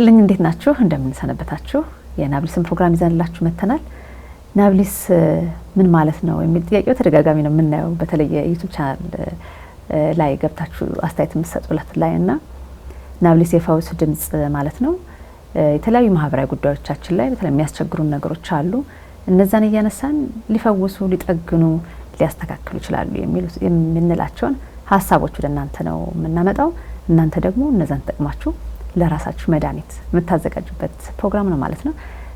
ይስጥልኝ እንዴት ናችሁ እንደምን ሰነበታችሁ የናብሊስን ፕሮግራም ይዘንላችሁ መተናል ናብሊስ ምን ማለት ነው የሚል ጥያቄው ተደጋጋሚ ነው የምናየው በተለይ የዩቲዩብ ቻናል ላይ ገብታችሁ አስተያየት መስጠቱላት ላይና ናብሊስ የፈውስ ድምጽ ማለት ነው የተለያዩ ማህበራዊ ጉዳዮቻችን ላይ በተለይ የሚያስቸግሩን ነገሮች አሉ እነዛን እያነሳን ሊፈውሱ ሊጠግኑ ሊያስተካክሉ ይችላሉ የምንላቸውን ሐሳቦች ወደ እናንተ ነው የምናመጣው እናንተ ደግሞ እነዛን ተጠቅማችሁ ለራሳችሁ መድኃኒት የምታዘጋጁበት ፕሮግራም ነው ማለት ነው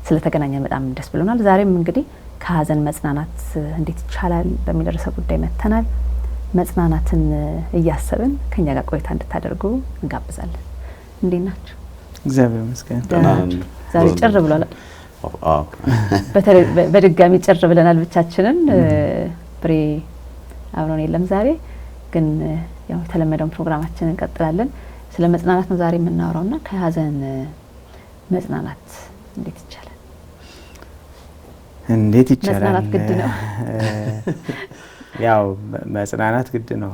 ስለተገናኘን በጣም ደስ ብሎናል ዛሬም እንግዲህ ከሀዘን መጽናናት እንዴት ይቻላል በሚል ርዕሰ ጉዳይ መተናል መጽናናትን እያሰብን ከኛ ጋር ቆይታ እንድታደርጉ እንጋብዛለን እንዴት ናችሁ እግዚአብሔር ይመስገን ዛሬ ጭር ብሏል በድጋሚ ጭር ብለናል ብቻችንን ብሬ አብሮን የለም ዛሬ ግን ያው የተለመደውን ፕሮግራማችንን እንቀጥላለን ስለ መጽናናት ነው ዛሬ የምናወራውና ከሀዘን መጽናናት እንዴት ይቻላል መጽናናት ግድ ነው ያው መጽናናት ግድ ነው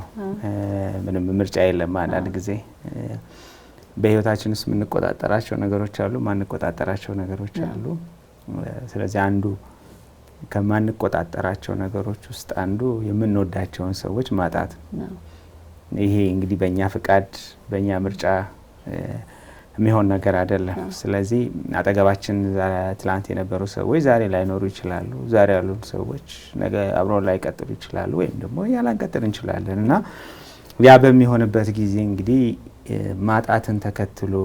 ምንም ምርጫ የለም አንዳንድ ጊዜ በህይወታችን ውስጥ የምንቆጣጠራቸው ነገሮች አሉ ማንቆጣጠራቸው ነገሮች አሉ ስለዚህ አንዱ ከማንቆጣጠራቸው ነገሮች ውስጥ አንዱ የምንወዳቸውን ሰዎች ማጣት ነው ይሄ እንግዲህ በእኛ ፍቃድ በእኛ ምርጫ የሚሆን ነገር አይደለም ስለዚህ አጠገባችን ትላንት የነበሩ ሰዎች ዛሬ ላይኖሩ ይችላሉ ዛሬ ያሉ ሰዎች ነገ አብረው ላይቀጥሉ ይችላሉ ወይም ደግሞ ያላንቀጥል እንችላለን እና ያ በሚሆንበት ጊዜ እንግዲህ ማጣትን ተከትሎ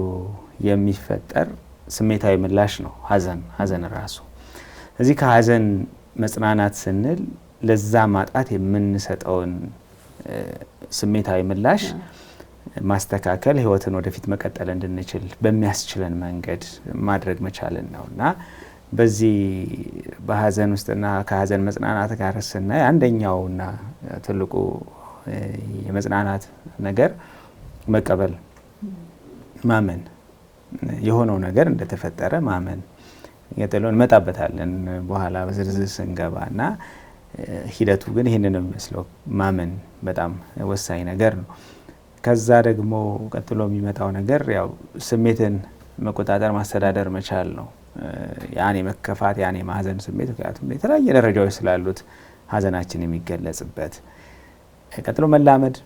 የሚፈጠር ስሜታዊ ምላሽ ነው ሀዘን ራሱ እዚህ ከሀዘን መጽናናት ስንል ለዛ ማጣት የምንሰጠውን ስሜታዊ ምላሽ ማስተካከል ህይወትን ወደፊት መቀጠል እንድንችል በሚያስችለን መንገድ ማድረግ መቻልን ነውና በዚህ በሀዘን ውስጥና ከሀዘን መጽናናት ጋር ስናይ አንደኛውና ትልቁ የመጽናናት ነገር መቀበል ማመን የሆነው ነገር እንደተፈጠረ ማመን የጥሎን መጣበታለን በኋላ በዝርዝር ስንገባና ሂደቱ ግን ይሄንን ነው የሚመስለው ማመን በጣም ወሳኝ ነገር ነው ከዛ ደግሞ ቀጥሎ የሚመጣው ነገር ያው ስሜትን መቆጣጠር ማስተዳደር መቻል ነው ያኔ መከፋት ያኔ ማዘን ስሜት ምክንያቱም የተለያየ ደረጃዎች ስላሉት ሀዘናችን የሚገለጽበት ቀጥሎ መላመድ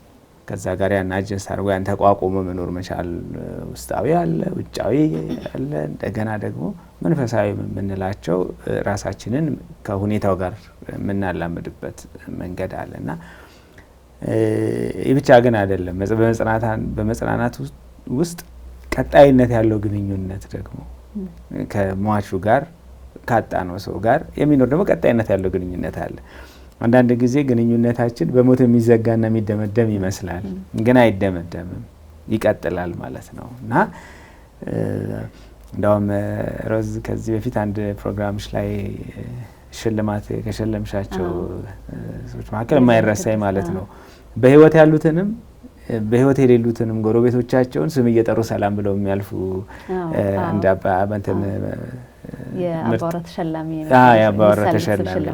ከዛ ጋር ያናጀስ አርጎ ያን ተቋቁሞ መኖር መቻል ውስጣዊ አለ ውጫዊ አለ እንደገና ደግሞ መንፈሳዊ የምንላቸው ራሳችንን ከሁኔታው ጋር የምናላምድበት መንገድ አለና ይብቻ ግን አይደለም በመጽናናት ውስጥ ቀጣይነት ያለው ግንኙነት ደግሞ ከሟቹ ጋር ካጣነው ሰው ጋር የሚኖር ደግሞ ቀጣይነት ያለው ግንኙነት አለ አንዳንድ ጊዜ ግንኙነታችን በሞት የሚዘጋና የሚደመደም ይመስላል ግን አይደመደምም ይቀጥላል ማለት ነው እና እንደውም ሮዝ ከዚህ በፊት አንድ ፕሮግራምሽ ላይ ሽልማት ከሸለምሻቸው ሰዎች መካከል የማይረሳኝ ማለት ነው በህይወት ያሉትንም በህይወት የሌሉትንም ጎረቤቶቻቸውን ስም እየጠሩ ሰላም ብለው የሚያልፉ እንደ አባንተን የአባወራ ተሸላሚ የአባወራ ተሸላሚ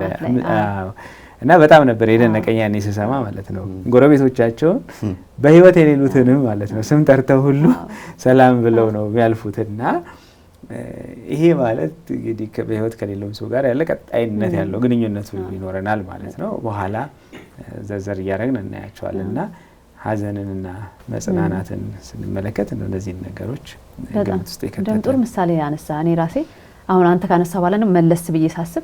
እና በጣም ነበር የደነቀኝ ያኔ ስሰማ ማለት ነው ጎረቤቶቻቸውን በህይወት የሌሉትንም ማለት ነው ስም ጠርተው ሁሉ ሰላም ብለው ነው የሚያልፉትና ይሄ ማለት እንግዲህ በህይወት ከሌለው ሰው ጋር ያለ ቀጣይነት ያለው ግንኙነት ይኖረናል ማለት ነው በኋላ ዘርዘር እያደረግን እናያቸዋልና ሀዘንንና መጽናናትን ስንመለከት እነዚህ ነገሮች ግምት ውስጥ ይከተታል ጥሩ ምሳሌ ያነሳ እኔ ራሴ አሁን አንተ ካነሳ በኋላ ነው መለስ ብዬ ሳስብ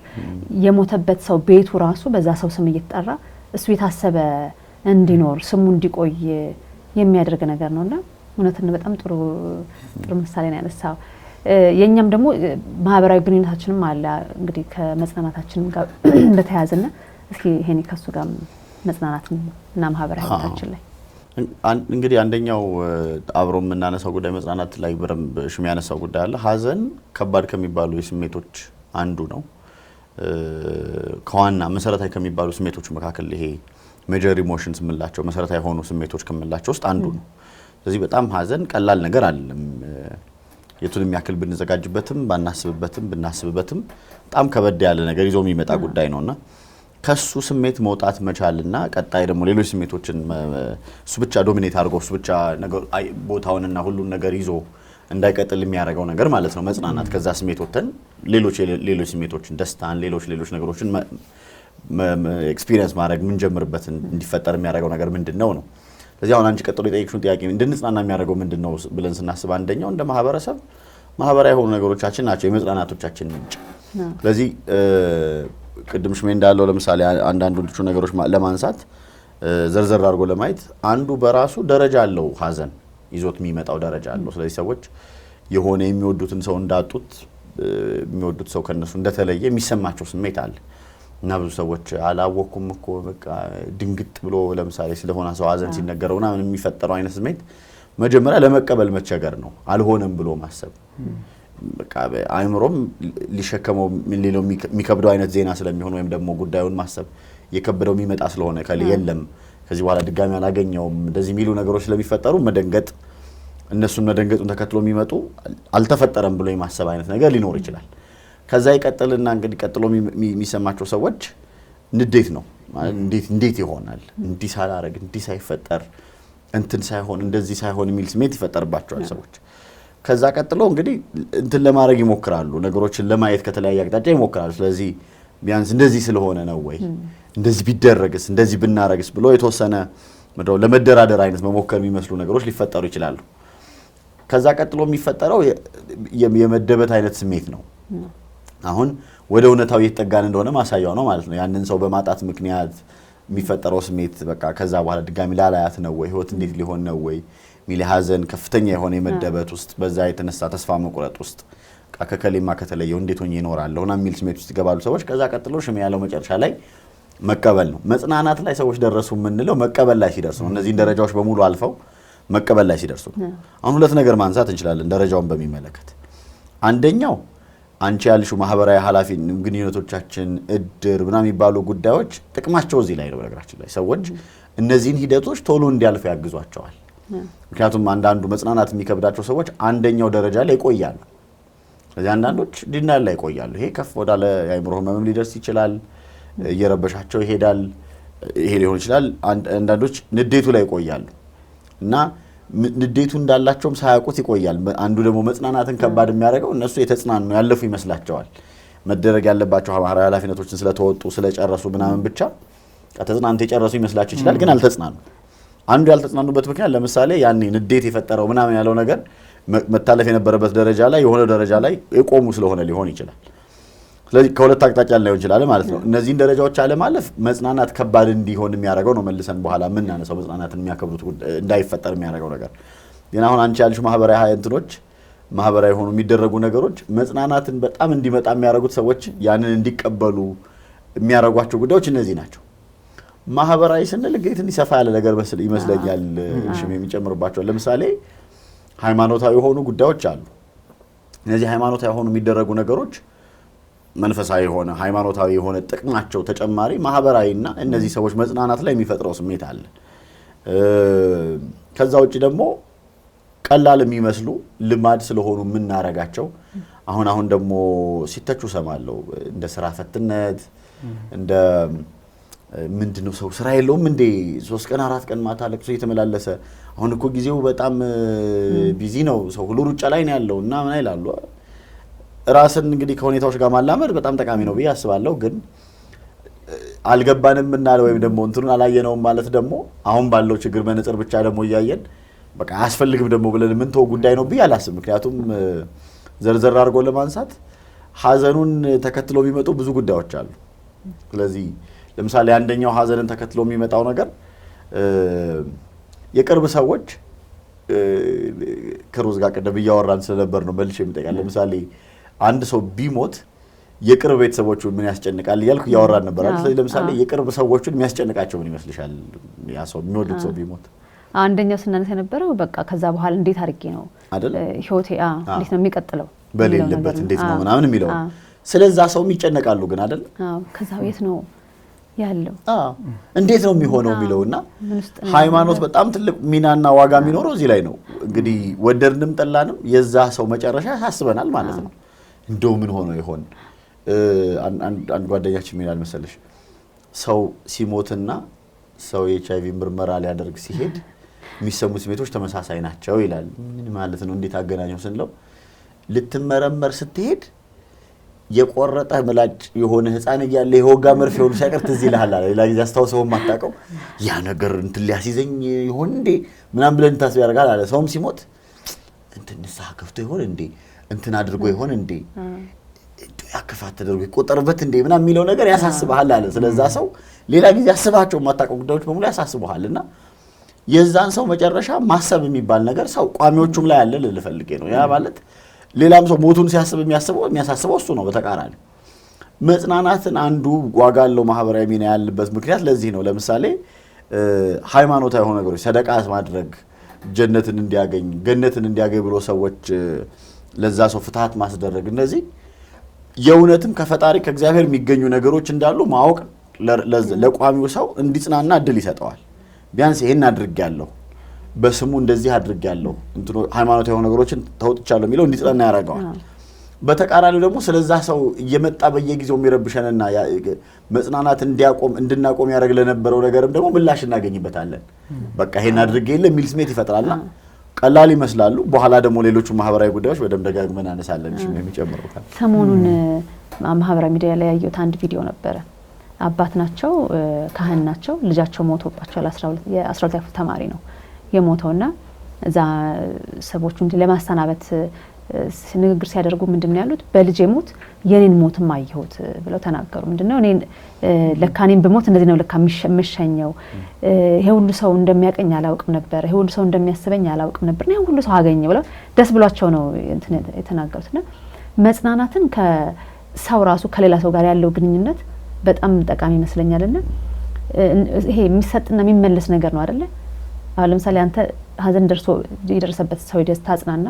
የሞተበት ሰው ቤቱ ራሱ በዛ ሰው ስም እየተጠራ እሱ የታሰበ እንዲኖር ስሙ እንዲቆይ የሚያደርግ ነገር ነውና እውነትን በጣም ጥሩ ምሳሌ ነው ያነሳው የኛም ደግሞ ማህበራዊ ግንኙነታችንም አለ እንግዲህ ከመጽናናታችን ጋር እንደተያዘና እስኪ ይሄን ከሱ ጋር መጽናናትና ማህበራዊ ህይወታችን ላይ እንግዲህ አንደኛው አብሮ የምናነሳው ጉዳይ መጽናናት ላይ በደንብ ሽም ያነሳው ጉዳይ አለ ሀዘን ከባድ ከሚባሉ የስሜቶች አንዱ ነው ከዋና መሰረታዊ ከሚባሉ ስሜቶች መካከል ይሄ ሜጀር ኢሞሽንስ የምንላቸው መሰረታዊ የሆኑ ስሜቶች ከመላቸው ውስጥ አንዱ ነው ስለዚህ በጣም ሀዘን ቀላል ነገር አይደለም የቱንም ያክል ብንዘጋጅበትም ባናስብበትም ብናስብበትም በጣም ከበድ ያለ ነገር ይዞ የሚመጣ ጉዳይ ነውና ከሱ ስሜት መውጣት መቻልና ቀጣይ ደግሞ ሌሎች ስሜቶችን እሱ ብቻ ዶሚኔት አድርጎ እሱ ብቻ ነገር ቦታውንና ሁሉን ነገር ይዞ እንዳይቀጥል የሚያደርገው ነገር ማለት ነው መጽናናት። ከዛ ስሜት ወጥተን ሌሎች ስሜቶችን ደስታን፣ ሌሎች ነገሮችን ኤክስፒሪየንስ ማድረግ ምን ጀምርበት እንዲፈጠር የሚያደርገው ነገር ምንድነው ነው። ስለዚህ አሁን አንቺ ቀጥሎ የጠየቅሽውን ጥያቄ እንድንጽናና የሚያደርገው ምንድነው ብለን ስናስብ አንደኛው እንደ ማህበረሰብ ማህበራዊ የሆኑ ነገሮቻችን ናቸው የመጽናናቶቻችን ምንጭ። ስለዚህ ቅድም ሽሜ እንዳለው ለምሳሌ አንዳንዶቹ ነገሮች ለማንሳት ዘርዘር አድርጎ ለማየት አንዱ በራሱ ደረጃ አለው፣ ሀዘን ይዞት የሚመጣው ደረጃ አለው። ስለዚህ ሰዎች የሆነ የሚወዱትን ሰው እንዳጡት የሚወዱት ሰው ከነሱ እንደተለየ የሚሰማቸው ስሜት አለ እና ብዙ ሰዎች አላወኩም እኮ በቃ ድንግጥ ብሎ ለምሳሌ ስለሆነ ሰው ሀዘን ሲነገረው ምናምን የሚፈጠረው አይነት ስሜት መጀመሪያ ለመቀበል መቸገር ነው፣ አልሆነም ብሎ ማሰብ በቃ አይምሮም ሊሸከመው ሌላው የሚከብደው አይነት ዜና ስለሚሆን ወይም ደግሞ ጉዳዩን ማሰብ የከበደው የሚመጣ ስለሆነ የለም ከዚህ በኋላ ድጋሚ አላገኘውም እንደዚህ የሚሉ ነገሮች ስለሚፈጠሩ መደንገጥ፣ እነሱን መደንገጡን ተከትሎ የሚመጡ አልተፈጠረም ብሎ የማሰብ አይነት ነገር ሊኖር ይችላል። ከዛ ይቀጥልና እንግዲህ ቀጥሎ የሚሰማቸው ሰዎች ንዴት ነው ማለት እንዴት ይሆናል እንዲህ ሳላረግ እንዲህ ሳይፈጠር እንትን ሳይሆን እንደዚህ ሳይሆን የሚል ስሜት ይፈጠርባቸዋል ሰዎች። ከዛ ቀጥሎ እንግዲህ እንትን ለማድረግ ይሞክራሉ፣ ነገሮችን ለማየት ከተለያየ አቅጣጫ ይሞክራሉ። ስለዚህ ቢያንስ እንደዚህ ስለሆነ ነው ወይ እንደዚህ ቢደረግስ እንደዚህ ብናረግስ ብሎ የተወሰነ ለመደራደር አይነት መሞከር የሚመስሉ ነገሮች ሊፈጠሩ ይችላሉ። ከዛ ቀጥሎ የሚፈጠረው የመደበት አይነት ስሜት ነው። አሁን ወደ እውነታው እየተጠጋን እንደሆነ ማሳያው ነው ማለት ነው። ያንን ሰው በማጣት ምክንያት የሚፈጠረው ስሜት በቃ ከዛ በኋላ ድጋሚ ላላያት ነው ወይ ህይወት እንዴት ሊሆን ነው ወይ ሚል ሀዘን ከፍተኛ የሆነ የመደበት ውስጥ በዛ የተነሳ ተስፋ መቁረጥ ውስጥ ከከሌማ ከተለየው እንዴት ሆኜ እኖራለሁና የሚል ስሜት ውስጥ ይገባሉ ሰዎች። ከዛ ቀጥሎ ሽሜ ያለው መጨረሻ ላይ መቀበል ነው። መጽናናት ላይ ሰዎች ደረሱ የምንለው መቀበል ላይ ሲደርሱ ነው። እነዚህን ደረጃዎች በሙሉ አልፈው መቀበል ላይ ሲደርሱ ነው። አሁን ሁለት ነገር ማንሳት እንችላለን ደረጃውን በሚመለከት። አንደኛው አንቺ ያልሽው ማህበራዊ ኃላፊ ግንኙነቶቻችን እድር ምናምን የሚባሉ ጉዳዮች ጥቅማቸው እዚህ ላይ ነው። በነገራችን ላይ ሰዎች እነዚህን ሂደቶች ቶሎ እንዲያልፉ ያግዟቸዋል። ምክንያቱም አንዳንዱ መጽናናት የሚከብዳቸው ሰዎች አንደኛው ደረጃ ላይ ይቆያሉ። ስለዚህ አንዳንዶች ዲናል ላይ ይቆያሉ። ይሄ ከፍ ወዳለ የአእምሮ ህመም ሊደርስ ይችላል፣ እየረበሻቸው ይሄዳል። ይሄ ሊሆን ይችላል። አንዳንዶች ንዴቱ ላይ ይቆያሉ እና ንዴቱ እንዳላቸውም ሳያውቁት ይቆያል። አንዱ ደግሞ መጽናናትን ከባድ የሚያደርገው እነሱ የተጽናኑ ያለፉ ይመስላቸዋል። መደረግ ያለባቸው ማህበራዊ ኃላፊነቶችን ስለተወጡ ስለጨረሱ ምናምን ብቻ ተጽናንተው የጨረሱ ይመስላቸው ይችላል፣ ግን አልተጽናኑ። አንዱ ያልተጽናኑበት ምክንያት ለምሳሌ ያኔ ንዴት የፈጠረው ምናምን ያለው ነገር መታለፍ የነበረበት ደረጃ ላይ የሆነ ደረጃ ላይ የቆሙ ስለሆነ ሊሆን ይችላል። ስለዚህ ከሁለት አቅጣጫ ላይሆን ይችላል ማለት ነው። እነዚህን ደረጃዎች አለማለፍ መጽናናት ከባድ እንዲሆን የሚያደርገው ነው። መልሰን በኋላ ምን እናነሳው መጽናናትን የሚያከብሩት እንዳይፈጠር የሚያደርገው ነገር ግን አሁን አንቺ ያልሽው ማህበራዊ እንትኖች ማህበራዊ ሆኑ የሚደረጉ ነገሮች መጽናናትን በጣም እንዲመጣ የሚያደርጉት ሰዎች ያንን እንዲቀበሉ የሚያደርጓቸው ጉዳዮች እነዚህ ናቸው። ማህበራዊ ስንል እንግዲህ ትንሽ ሰፋ ያለ ነገር ይመስለኛል ሽሜ የሚጨምርባቸው። ለምሳሌ ሃይማኖታዊ የሆኑ ጉዳዮች አሉ። እነዚህ ሃይማኖታዊ የሆኑ የሚደረጉ ነገሮች መንፈሳዊ የሆነ ሃይማኖታዊ የሆነ ጥቅማቸው ተጨማሪ ማህበራዊና እነዚህ ሰዎች መጽናናት ላይ የሚፈጥረው ስሜት አለ። ከዛ ውጪ ደግሞ ቀላል የሚመስሉ ልማድ ስለሆኑ የምናረጋቸው አሁን ደግሞ ሲተቹ ሰማለው እንደ ስራ ፈትነት እንደ ምንድነው ሰው ስራ የለውም እንዴ 3 ቀን 4 ቀን ማታ ለቅሶ እየተመላለሰ አሁን እኮ ጊዜው በጣም ቢዚ ነው ሰው ሁሉ ሩጫ ላይ ነው ያለው እና ምን ይላሉ። ራስን እንግዲህ ከሁኔታዎች ጋር ማላመድ በጣም ጠቃሚ ነው ብዬ አስባለሁ። ግን አልገባንም እና ወይም ደግሞ እንትኑን አላየነውም ማለት ደግሞ አሁን ባለው ችግር መነጽር ብቻ ደግሞ እያየን በቃ አያስፈልግም ደግሞ ብለን ምን ተው ጉዳይ ነው ብዬ አላስብም። ምክንያቱም ዘርዘር አድርጎ ለማንሳት ሀዘኑን ተከትሎ የሚመጡ ብዙ ጉዳዮች አሉ። ስለዚህ ለምሳሌ አንደኛው ሀዘንን ተከትሎ የሚመጣው ነገር የቅርብ ሰዎች ከሩዝ ጋር ቀደም እያወራን ስለነበር ነው መልሼ የምጠይቃለሁ። ለምሳሌ አንድ ሰው ቢሞት የቅርብ ቤተሰቦቹን ምን ያስጨንቃል እያልኩ እያወራን ነበር አይደል? ስለዚህ ለምሳሌ የቅርብ ሰዎቹን የሚያስጨንቃቸው ምን ይመስልሻል? ያ ሰው የሚወዱት ሰው ቢሞት አንደኛው ስናነሳ የነበረው በቃ ከዛ በኋላ እንዴት አድርጌ ነው ህይወቴ እንዴት ነው የሚቀጥለው በሌለበት እንዴት ነው ምናምን የሚለው ስለዛ ሰው ይጨነቃሉ። ግን አይደል ከዛ የት ነው ያለው እንዴት ነው የሚሆነው የሚለውና ሃይማኖት በጣም ትልቅ ሚናና ዋጋ የሚኖረው እዚህ ላይ ነው። እንግዲህ ወደድንም ጠላንም የዛ ሰው መጨረሻ ያሳስበናል ማለት ነው። እንደው ምን ሆኖ ይሆን? አንድ ጓደኛችን ምን ያህል መሰለሽ ሰው ሲሞትና ሰው የኤችአይቪ ምርመራ ሊያደርግ ሲሄድ የሚሰሙ ስሜቶች ተመሳሳይ ናቸው ይላል። ምን ማለት ነው? እንዴት አገናኘው ስንለው ልትመረመር ስትሄድ የቆረጠ ምላጭ የሆነ ህፃን እያለ የወጋ መርፌ ሁሉ ሳይቀር ትዝ ይልሃል አለ። ሌላ ጊዜ አስታውሰው ማታውቀው ያ ነገር እንትን ሊያስይዘኝ ይሆን እንዴ ምናምን ብለን ታስብ ያደርጋል አለ። ሰውም ሲሞት እንትን ንስሐ ከፍቶ ይሆን እንዴ እንትን አድርጎ ይሆን እንዴ ያከፋት ተደርጎ ይቆጠርበት እንዴ ምናምን የሚለው ነገር ያሳስብሃል አለ። ስለዛ ሰው ሌላ ጊዜ አስባቸው ማታውቀው ጉዳዮች በሙሉ ያሳስቡሃልና የዛን ሰው መጨረሻ ማሰብ የሚባል ነገር ሰው ቋሚዎቹም ላይ ያለ ልፈልጌ ነው። ያ ማለት ሌላም ሰው ሞቱን ሲያስብ የሚያሳስበው እሱ ነው። በተቃራኒ መጽናናትን አንዱ ዋጋ ያለው ማህበራዊ ሚና ያለበት ምክንያት ለዚህ ነው። ለምሳሌ ሃይማኖታዊ የሆኑ ነገሮች ሰደቃ ማድረግ ጀነትን እንዲያገኝ ገነትን እንዲያገኝ ብሎ ሰዎች ለዛ ሰው ፍትሃት ማስደረግ እነዚህ የእውነትም ከፈጣሪ ከእግዚአብሔር የሚገኙ ነገሮች እንዳሉ ማወቅ ለቋሚው ሰው እንዲጽናና እድል ይሰጠዋል። ቢያንስ ይሄን አድርጌያለሁ በስሙ እንደዚህ አድርጌያለሁ እንትኑ ሃይማኖታዊ የሆኑ ነገሮችን ተውጥቻለሁ የሚለው እንዲጽናና ያደርገዋል። በተቃራኒው ደግሞ ስለዛ ሰው እየመጣ በየጊዜው የሚረብሸንና መጽናናት እንድናቆም ያደርግ ለነበረው ነገርም ደግሞ ምላሽ እናገኝበታለን። በቃ ይሄን አድርጌልህ የሚል ስሜት ይፈጥራልና ቀላል ይመስላሉ። በኋላ ደግሞ ሌሎቹ ማህበራዊ ጉዳዮች በደንብ ደጋግመን አነሳለን። እሺ የሚጨምረው ካለ ሰሞኑን ማህበራዊ ሚዲያ ላይ ያየሁት አንድ ቪዲዮ ነበረ። አባት ናቸው፣ ካህን ናቸው። ልጃቸው ሞቶባቸዋል። የ12 ክፍል ተማሪ ነው የሞተውና እዛ ሰዎቹን ለማስተናበት ንግግር ሲያደርጉ ምንድነው ያሉት? በልጄ ሞት የኔን ሞትም አየሁት ብለው ተናገሩ። ምንድነው እኔን ለካኔን በሞት እንደዚህ ነው ለካ ምሸኘው ይሄ ሁሉ ሰው እንደሚያቀኝ አላውቅም ነበር፣ ይሄ ሁሉ ሰው እንደሚያስበኝ አላውቅም ነበር፣ ይሄ ሁሉ ሰው አገኘ ብለው ደስ ብሏቸው ነው የተናገሩትና መጽናናትን ከሰው ራሱ ከሌላ ሰው ጋር ያለው ግንኙነት በጣም ጠቃሚ ይመስለኛልና ይሄ የሚሰጥና የሚመለስ ነገር ነው አይደለ? አሁን ለምሳሌ አንተ ሀዘን የደረሰበት ሰው ደስታ አጽናና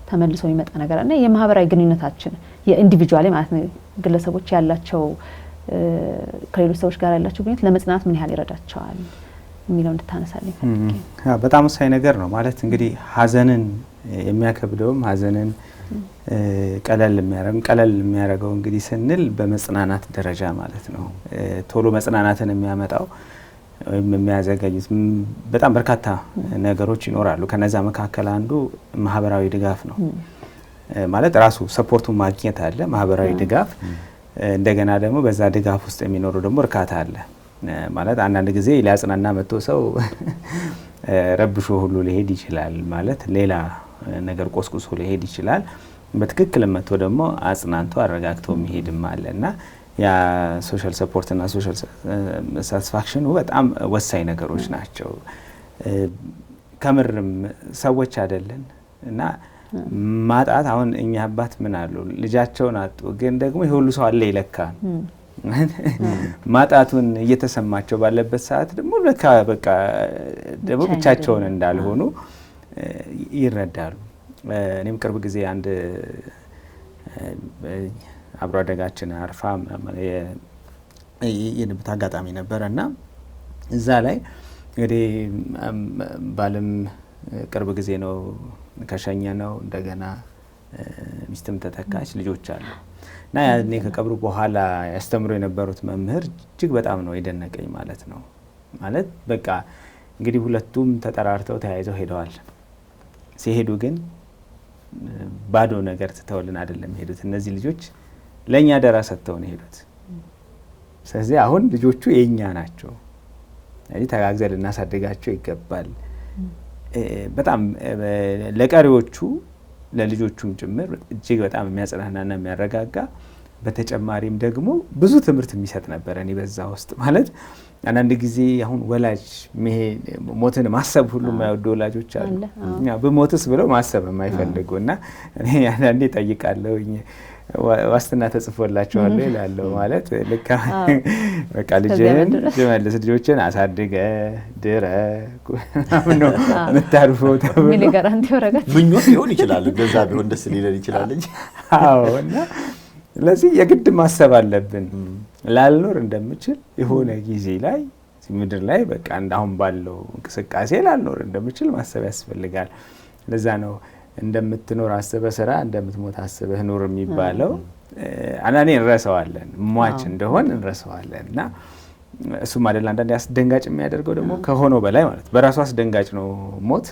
ተመልሶ የሚመጣ ነገር አለ። የማህበራዊ ግንኙነታችን የኢንዲቪጁዋሊ ማለት ነው ግለሰቦች ያላቸው ከሌሎች ሰዎች ጋር ያላቸው ግንኙነት ለመጽናናት ምን ያህል ይረዳቸዋል የሚለው እንድታነሳልኝ ፈልጌ። በጣም ወሳኝ ነገር ነው። ማለት እንግዲህ ሀዘንን የሚያከብደውም ሀዘንን ቀለል የሚያደርገው እንግዲህ ስንል በመጽናናት ደረጃ ማለት ነው። ቶሎ መጽናናትን የሚያመጣው ወይም የሚያዘጋጁት በጣም በርካታ ነገሮች ይኖራሉ። ከነዛ መካከል አንዱ ማህበራዊ ድጋፍ ነው። ማለት ራሱ ሰፖርቱን ማግኘት አለ፣ ማህበራዊ ድጋፍ። እንደገና ደግሞ በዛ ድጋፍ ውስጥ የሚኖሩ ደግሞ እርካታ አለ። ማለት አንዳንድ ጊዜ ሊያጽናና መጥቶ ሰው ረብሾ ሁሉ ሊሄድ ይችላል። ማለት ሌላ ነገር ቆስቁሶ ሊሄድ ይችላል። በትክክል መጥቶ ደግሞ አጽናንቶ አረጋግቶ የሚሄድም አለና ያ ሶሻል ሰፖርት እና ሶሻል ሳቲስፋክሽኑ በጣም ወሳኝ ነገሮች ናቸው። ከምርም ሰዎች አይደለን እና ማጣት አሁን እኛ አባት ምን አሉ ልጃቸውን አጡ፣ ግን ደግሞ ይሄ ሁሉ ሰው አለ ይለካ ማጣቱን እየተሰማቸው ባለበት ሰዓት ደግሞ ለካ በቃ ደግሞ ብቻቸውን እንዳልሆኑ ይረዳሉ። እኔም ቅርብ ጊዜ አንድ አብሮ አደጋችን አርፋ የንብት አጋጣሚ ነበረና እዛ ላይ እንግዲህ ባለም ቅርብ ጊዜ ነው ከሸኘ ነው። እንደገና ሚስትም ተተካች፣ ልጆች አሉ እና ያኔ ከቀብሩ በኋላ ያስተምሩ የነበሩት መምህር እጅግ በጣም ነው የደነቀኝ ማለት ነው። ማለት በቃ እንግዲህ ሁለቱም ተጠራርተው ተያይዘው ሄደዋል። ሲሄዱ ግን ባዶ ነገር ትተውልን አይደለም ሄዱት። እነዚህ ልጆች ለኛ ደራ ሰጥተው ነው ሄዱት። ስለዚህ አሁን ልጆቹ የኛ ናቸው። ስለዚህ ተጋግዘን ልናሳድጋቸው ይገባል። በጣም ለቀሪዎቹ ለልጆቹም ጭምር እጅግ በጣም የሚያጽናናና የሚያረጋጋ በተጨማሪም ደግሞ ብዙ ትምህርት የሚሰጥ ነበር። እኔ በዛ ውስጥ ማለት አንዳንድ ጊዜ አሁን ወላጅ ሞትን ማሰብ ሁሉ የማይወዱ ወላጆች አሉ። በሞትስ ብለው ማሰብ የማይፈልጉና እኔ አንዳንዴ ጠይቃለሁ ዋስትና ተጽፎላቸዋል ይላል። ማለት ልክ በቃ ልጅህን መልስ ልጆችን አሳድገ ድረ ነው የምታርፈው ተብሎ ምን ጋራንቲ ወረቀት ምኞት ሊሆን ይችላል። እንደዛ ቢሆን ደስ ሊለን ይችላል እንጂ አዎና ስለዚህ የግድ ማሰብ አለብን። ላልኖር እንደምችል የሆነ ጊዜ ላይ ምድር ላይ በቃ እንዳሁን ባለው እንቅስቃሴ ላልኖር እንደምችል ማሰብ ያስፈልጋል። ለዛ ነው እንደምትኖር አስበህ ስራ፣ እንደምትሞት አስበህ ኑር የሚባለው። አንዳንዴ እንረሳዋለን፣ ሟች እንደሆን እንረሳዋለን እና እሱም አይደል አንዳንዴ አስደንጋጭ የሚያደርገው ደግሞ ከሆነው በላይ ማለት በራሱ አስደንጋጭ ነው ሞት፣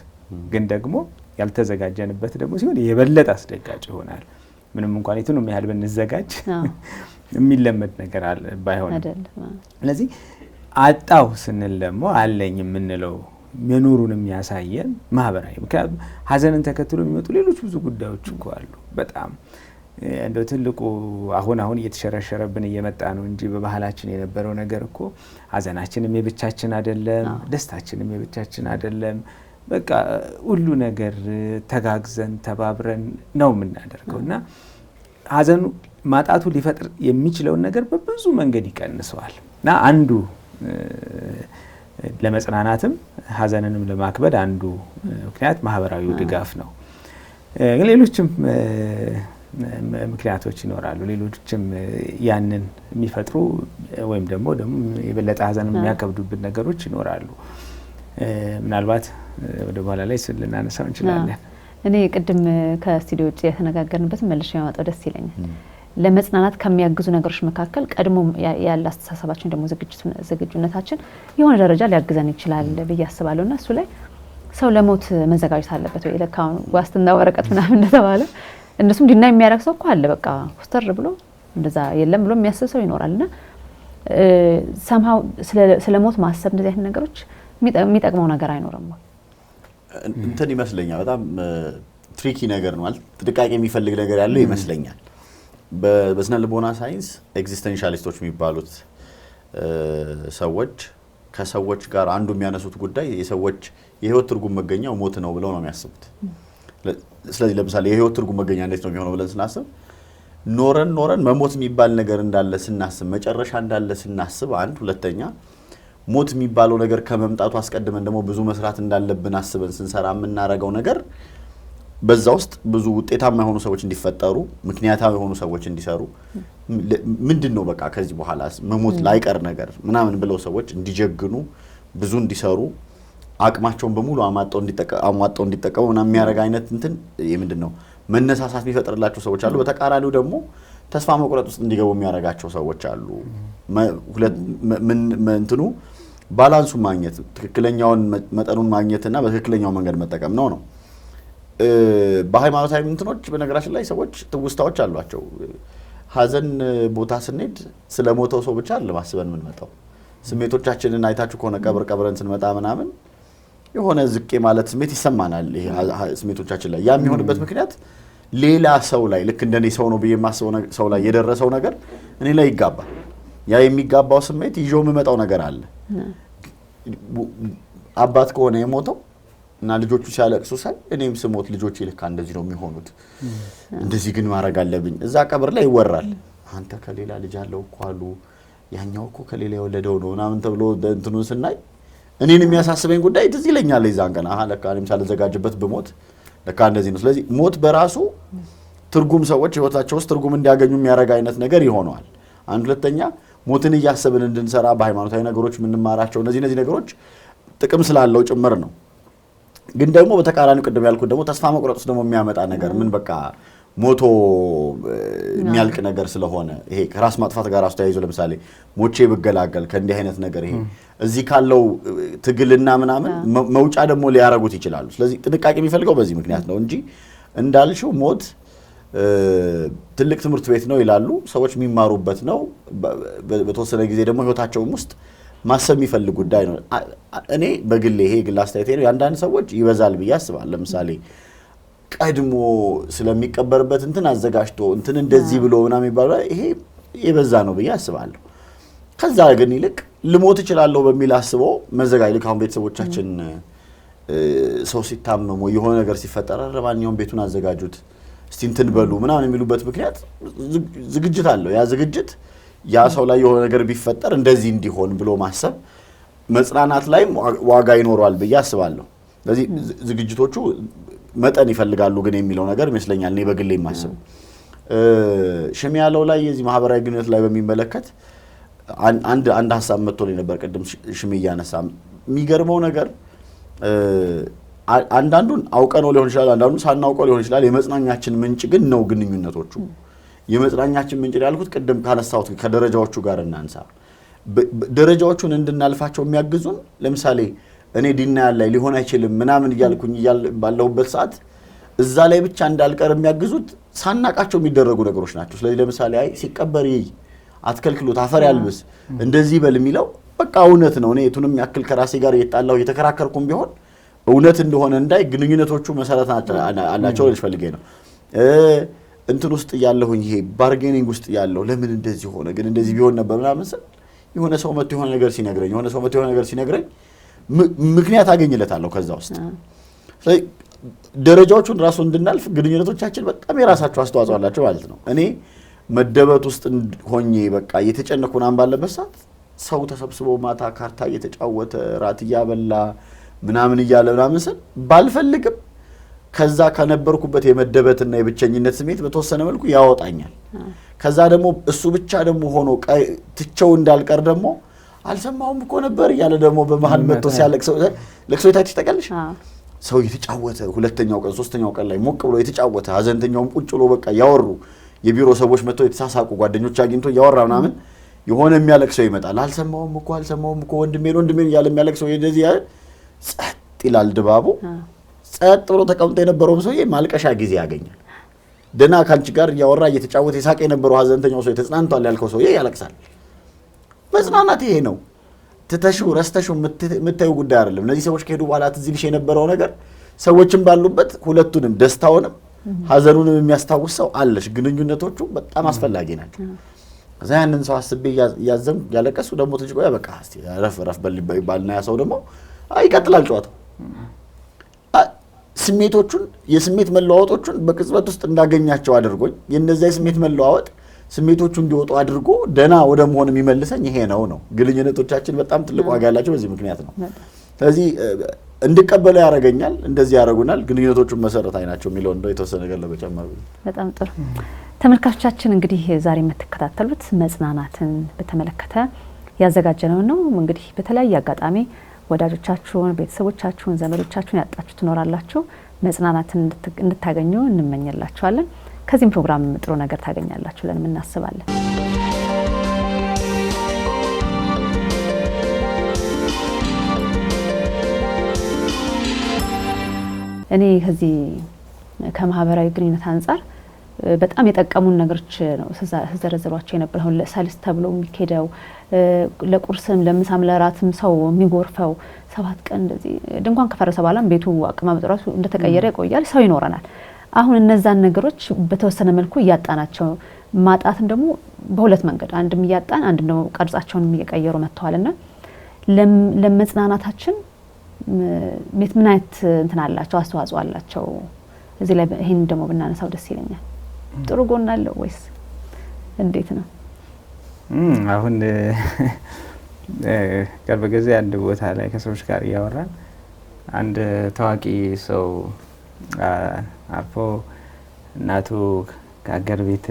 ግን ደግሞ ያልተዘጋጀንበት ደግሞ ሲሆን የበለጠ አስደንጋጭ ይሆናል። ምንም እንኳን የቱንም ያህል ብንዘጋጅ የሚለመድ ነገር ባይሆንም። ስለዚህ አጣው ስንል ደግሞ አለኝ የምንለው መኖሩን የሚያሳየን ማህበራዊ፣ ምክንያቱም ሀዘንን ተከትሎ የሚመጡ ሌሎች ብዙ ጉዳዮች እኮ አሉ። በጣም እንደው ትልቁ አሁን እየተሸረሸረብን እየመጣ ነው እንጂ በባህላችን የነበረው ነገር እኮ ሀዘናችንም የብቻችን አይደለም፣ ደስታችንም የብቻችን አይደለም። በቃ ሁሉ ነገር ተጋግዘን ተባብረን ነው የምናደርገው እና ሀዘኑ ማጣቱ ሊፈጥር የሚችለውን ነገር በብዙ መንገድ ይቀንሰዋል እና አንዱ ለመጽናናትም ሀዘንንም ለማክበድ አንዱ ምክንያት ማህበራዊ ድጋፍ ነው። ሌሎችም ምክንያቶች ይኖራሉ። ሌሎችም ያንን የሚፈጥሩ ወይም ደግሞ የበለጠ ሀዘንን የሚያከብዱብን ነገሮች ይኖራሉ። ምናልባት ወደ በኋላ ላይ ልናነሳው እንችላለን። እኔ ቅድም ከስቱዲዮ ውጭ የተነጋገርንበትን መልሼ ማውጣው ደስ ይለኛል። ለመጽናናት ከሚያግዙ ነገሮች መካከል ቀድሞ ያለ አስተሳሰባችን ደግሞ ዝግጁነታችን የሆነ ደረጃ ሊያግዘን ይችላል ብዬ አስባለሁና እሱ ላይ ሰው ለሞት መዘጋጀት አለበት ወይ? ለካውን ዋስትና ወረቀት ምናምን እንደተባለ እነሱም ዲና የሚያደርግ ሰው እኮ አለ። በቃ ኩስተር ብሎ እንደዛ የለም ብሎ የሚያስብ ሰው ይኖራልና ሰምሃው ስለ ሞት ማሰብ እንደዚህ አይነት ነገሮች የሚጠቅመው ነገር አይኖርም ወይ? እንትን ይመስለኛል በጣም ትሪኪ ነገር ነው ማለት ጥንቃቄ የሚፈልግ ነገር ያለው ይመስለኛል። በስነ ልቦና ሳይንስ ኤግዚስተንሻሊስቶች የሚባሉት ሰዎች ከሰዎች ጋር አንዱ የሚያነሱት ጉዳይ የሰዎች የህይወት ትርጉም መገኛው ሞት ነው ብለው ነው የሚያስቡት። ስለዚህ ለምሳሌ የህይወት ትርጉም መገኛ እንዴት ነው የሚሆነው ብለን ስናስብ ኖረን መሞት የሚባል ነገር እንዳለ ስናስብ፣ መጨረሻ እንዳለ ስናስብ አንድ፣ ሁለተኛ ሞት የሚባለው ነገር ከመምጣቱ አስቀድመን ደግሞ ብዙ መስራት እንዳለብን አስበን ስንሰራ የምናረገው ነገር በዛ ውስጥ ብዙ ውጤታማ የሆኑ ሰዎች እንዲፈጠሩ፣ ምክንያታዊ የሆኑ ሰዎች እንዲሰሩ፣ ምንድነው በቃ ከዚህ በኋላ መሞት ላይቀር ነገር ምናምን ብለው ሰዎች እንዲጀግኑ፣ ብዙ እንዲሰሩ፣ አቅማቸውን በሙሉ አሟጠው እንዲጠቀሙ እና የሚያረጋ አይነት እንትን ምንድነው መነሳሳት የሚፈጥርላቸው ሰዎች አሉ። በተቃራኒው ደግሞ ተስፋ መቁረጥ ውስጥ እንዲገቡ የሚያረጋቸው ሰዎች አሉ። እንትኑ ባላንሱ ማግኘት፣ ትክክለኛውን መጠኑን ማግኘትና በትክክለኛው መንገድ መጠቀም ነው። በሃይማኖታዊ እንትኖች በነገራችን ላይ ሰዎች ትውስታዎች አሏቸው። ሀዘን ቦታ ስንሄድ ስለ ሞተው ሰው ብቻ አይደለም አስበን የምንመጣው። ስሜቶቻችንን አይታችሁ ከሆነ ቀብረን ስንመጣ ምናምን የሆነ ዝቄ ማለት ስሜት ይሰማናል ይሄ ስሜቶቻችን ላይ። ያ የሚሆንበት ምክንያት ሌላ ሰው ላይ ልክ እንደኔ ሰው ነው ብዬ የማስበው ሰው ላይ የደረሰው ነገር እኔ ላይ ይጋባል። ያ የሚጋባው ስሜት ይዤው የምመጣው ነገር አለ። አባት ከሆነ የሞተው እና ልጆቹ ሲያለቅሱ ሳይ እኔም ስሞት ልጆቼ ልካ እንደዚህ ነው የሚሆኑት፣ እንደዚህ ግን ማድረግ አለብኝ። እዛ ቀብር ላይ ይወራል። አንተ ከሌላ ልጅ አለው እኮ አሉ፣ ያኛው እኮ ከሌላ የወለደው ነው ምናምን ተብሎ እንትኑን ስናይ እኔን የሚያሳስበኝ ጉዳይ ትዝ ይለኛል። የዛን ቀን ለካ እኔም ሳልዘጋጅበት ብሞት ለካ እንደዚህ ነው። ስለዚህ ሞት በራሱ ትርጉም ሰዎች ህይወታቸው ውስጥ ትርጉም እንዲያገኙ የሚያደርግ አይነት ነገር ይሆነዋል። አንድ ሁለተኛ ሞትን እያሰብን እንድንሰራ በሃይማኖታዊ ነገሮች የምንማራቸው እነዚህ ነገሮች ጥቅም ስላለው ጭምር ነው። ግን ደግሞ በተቃራኒው ቅድም ያልኩት ደግሞ ተስፋ መቁረጥ ውስጥ ደግሞ የሚያመጣ ነገር ምን በቃ ሞቶ የሚያልቅ ነገር ስለሆነ ይሄ ከራስ ማጥፋት ጋር አስተያይዞ ለምሳሌ ሞቼ ብገላገል ከእንዲህ አይነት ነገር ይሄ እዚህ ካለው ትግልና ምናምን መውጫ ደግሞ ሊያረጉት ይችላሉ። ስለዚህ ጥንቃቄ የሚፈልገው በዚህ ምክንያት ነው እንጂ እንዳልሽው ሞት ትልቅ ትምህርት ቤት ነው ይላሉ ሰዎች፣ የሚማሩበት ነው። በተወሰነ ጊዜ ደግሞ ህይወታቸውም ውስጥ ማሰብ የሚፈልግ ጉዳይ ነው። እኔ በግሌ ይሄ ግል አስተያየቴ ነው። የአንዳንድ ሰዎች ይበዛል ብዬ አስባለሁ። ለምሳሌ ቀድሞ ስለሚቀበርበት እንትን አዘጋጅቶ እንትን እንደዚህ ብሎ ምናምን የሚባለው ይሄ የበዛ ነው ብዬ አስባለሁ። ከዛ ግን ይልቅ ልሞት እችላለሁ በሚል አስበው መዘጋጀት። ልክ አሁን ቤተሰቦቻችን ሰው ሲታመሙ የሆነ ነገር ሲፈጠር ለማንኛውም ቤቱን አዘጋጁት እስቲ እንትን በሉ ምናምን የሚሉበት ምክንያት ዝግጅት አለው። ያ ዝግጅት ያ ሰው ላይ የሆነ ነገር ቢፈጠር እንደዚህ እንዲሆን ብሎ ማሰብ መጽናናት ላይ ዋጋ ይኖረዋል ብዬ አስባለሁ። ስለዚህ ዝግጅቶቹ መጠን ይፈልጋሉ ግን የሚለው ነገር ይመስለኛል እኔ በግሌ የማስበው። ሽሚ ያለው ላይ የዚህ ማህበራዊ ግንኙነት ላይ በሚመለከት አንድ ሀሳብ መጥቶልኝ ነበር ቅድም ሽሚ እያነሳ። የሚገርመው ነገር አንዳንዱን አውቀነው ሊሆን ይችላል፣ አንዳንዱን ሳናውቀው ሊሆን ይችላል። የመጽናኛችን ምንጭ ግን ነው ግንኙነቶቹ። የመጽናኛችን ምንጭ ያልኩት ቅድም ካነሳሁት ከደረጃዎቹ ጋር እናንሳ። ደረጃዎቹን እንድናልፋቸው የሚያግዙን ለምሳሌ እኔ ዲና ላይ ሊሆን አይችልም ምናምን እያልኩኝ ባለሁበት ሰዓት እዛ ላይ ብቻ እንዳልቀር የሚያግዙት ሳናቃቸው የሚደረጉ ነገሮች ናቸው። ስለዚህ ለምሳሌ አይ ሲቀበር አትከልክሉት አፈር ያልብስ እንደዚህ በል የሚለው በቃ እውነት ነው። እኔ የቱንም ያክል ከራሴ ጋር እየጣላሁ እየተከራከርኩም ቢሆን እውነት እንደሆነ እንዳይ ግንኙነቶቹ መሰረት አላቸው ልጅ ፈልጌ ነው እንትን ውስጥ ያለሁኝ ይሄ ባርጌኒንግ ውስጥ ያለው ለምን እንደዚህ ሆነ ግን እንደዚህ ቢሆን ነበር ምናምን ስል የሆነ ሰው መጥቶ የሆነ ነገር ሲነግረኝ ምክንያት አገኝለታለሁ ከዛ ውስጥ። ስለዚህ ደረጃዎቹን ራሱ እንድናልፍ ግንኙነቶቻችን በጣም የራሳቸው አስተዋጽኦ አላቸው ማለት ነው። እኔ መደበት ውስጥ ሆኜ በቃ እየተጨነኩ ምናምን ባለበት ሰዓት ሰው ተሰብስቦ ማታ ካርታ እየተጫወተ ራት እያበላ ምናምን እያለ ምናምን ስል ባልፈልግም ከዛ ከነበርኩበት የመደበትና የብቸኝነት ስሜት በተወሰነ መልኩ ያወጣኛል። ከዛ ደግሞ እሱ ብቻ ደግሞ ሆኖ ትቸው እንዳልቀር ደግሞ አልሰማውም እኮ ነበር እያለ ደግሞ በመሃል መጥቶ ሲያለቅስ ለቅሶ የታች ተቀልሽ ሰው እየተጫወተ ሁለተኛው ቀን ሶስተኛው ቀን ላይ ሞቅ ብሎ የተጫወተ ሀዘንተኛውም ቁጭ ብሎ በቃ ያወሩ የቢሮ ሰዎች መጥተው የተሳሳቁ ጓደኞች አግኝቶ ያወራ ምናምን የሆነ የሚያለቅሰው ይመጣል። አልሰማውም እኮ ወንድሜን እያለ የሚያለቅሰው እንደዚህ ያለ ጸጥ ይላል ድባቡ። ጸጥ ብሎ ተቀምጦ የነበረው ሰውዬ ማልቀሻ ጊዜ ያገኛል። ደና ካንቺ ጋር ያወራ እየተጫወተ የሳቀ የነበረው ሀዘንተኛው ሰው ተጽናንቷል ያልከው ሰውዬ ያለቅሳል። መጽናናት ይሄ ነው። ትተሽው ረስተሽው የምታዩ ጉዳይ አይደለም። እነዚህ ሰዎች ከሄዱ በኋላ ትዝ ይልሽ የነበረው ነገር ሰዎችም ባሉበት ሁለቱንም ደስታውንም ሀዘኑንም የሚያስታውስ ሰው አለሽ። ግንኙነቶቹ በጣም አስፈላጊ ናቸው። እዛ ያንን ሰው አስቤ ያዘም ያለቀሱ ደግሞ ትንሽ ቆያ በቃ እስቲ ረፍ ባልና ያ ሰው ደግሞ ይቀጥላል ጨዋታው። ስሜቶቹን የስሜት መለዋወጦቹን በቅጽበት ውስጥ እንዳገኛቸው አድርጎኝ የነዚያ የስሜት መለዋወጥ ስሜቶቹ እንዲወጡ አድርጎ ደና ወደ መሆን የሚመልሰኝ ይሄ ነው። ግንኙነቶቻችን በጣም ትልቅ ዋጋ ያላቸው በዚህ ምክንያት ነው። ስለዚህ እንድቀበለው ያደርገኛል፣ እንደዚህ ያደርጉናል። ግንኙነቶቹን መሰረታዊ ናቸው የሚለው እንደው የተወሰነ ነገር ለመጨመር። በጣም ጥሩ። ተመልካቾቻችን እንግዲህ ዛሬ የምትከታተሉት መጽናናትን በተመለከተ ያዘጋጀነው ነው። እንግዲህ በተለያየ አጋጣሚ ወዳጆቻችሁን፣ ቤተሰቦቻችሁን፣ ዘመዶቻችሁን ያጣችሁ ትኖራላችሁ። መጽናናትን እንድታገኙ እንመኝላችኋለን። ከዚህም ፕሮግራም ጥሩ ነገር ታገኛላችሁ ብለን እናስባለን። እኔ ከዚህ ከማህበራዊ ግንኙነት አንፃር በጣም የጠቀሙን ነገሮች ነው ተዘረዘሯቸው የነበረው። አሁን ለሳልስ ተብሎ የሚከደው ለቁርስም ለምሳም ለራትም ሰው የሚጎርፈው 7 ቀን እንደዚህ ድንኳን ከፈረሰ በኋላም ቤቱ አቀማመጡ ራሱ እንደተቀየረ ይቆያል። ሰው ይኖረናል። አሁን እነዛን ነገሮች በተወሰነ መልኩ እያጣናቸው ማጣትን ደግሞ በሁለት መንገድ አንድም እያጣን አንድም ደግሞ ቅርጻቸውን እየቀየሩ መጥተዋልና ለመጽናናታችን ምን አይነት እንትን አላቸው አስተዋጽኦ አላቸው? እዚህ ላይ ይሄን ደግሞ ብናነሳው ደስ ይለኛል። ጥሩ ጎን አለው ወይስ እንዴት ነው? አሁን ቅርብ ጊዜ አንድ ቦታ ላይ ከሰዎች ጋር እያወራን አንድ ታዋቂ ሰው አርፎ እናቱ ከሀገር ቤት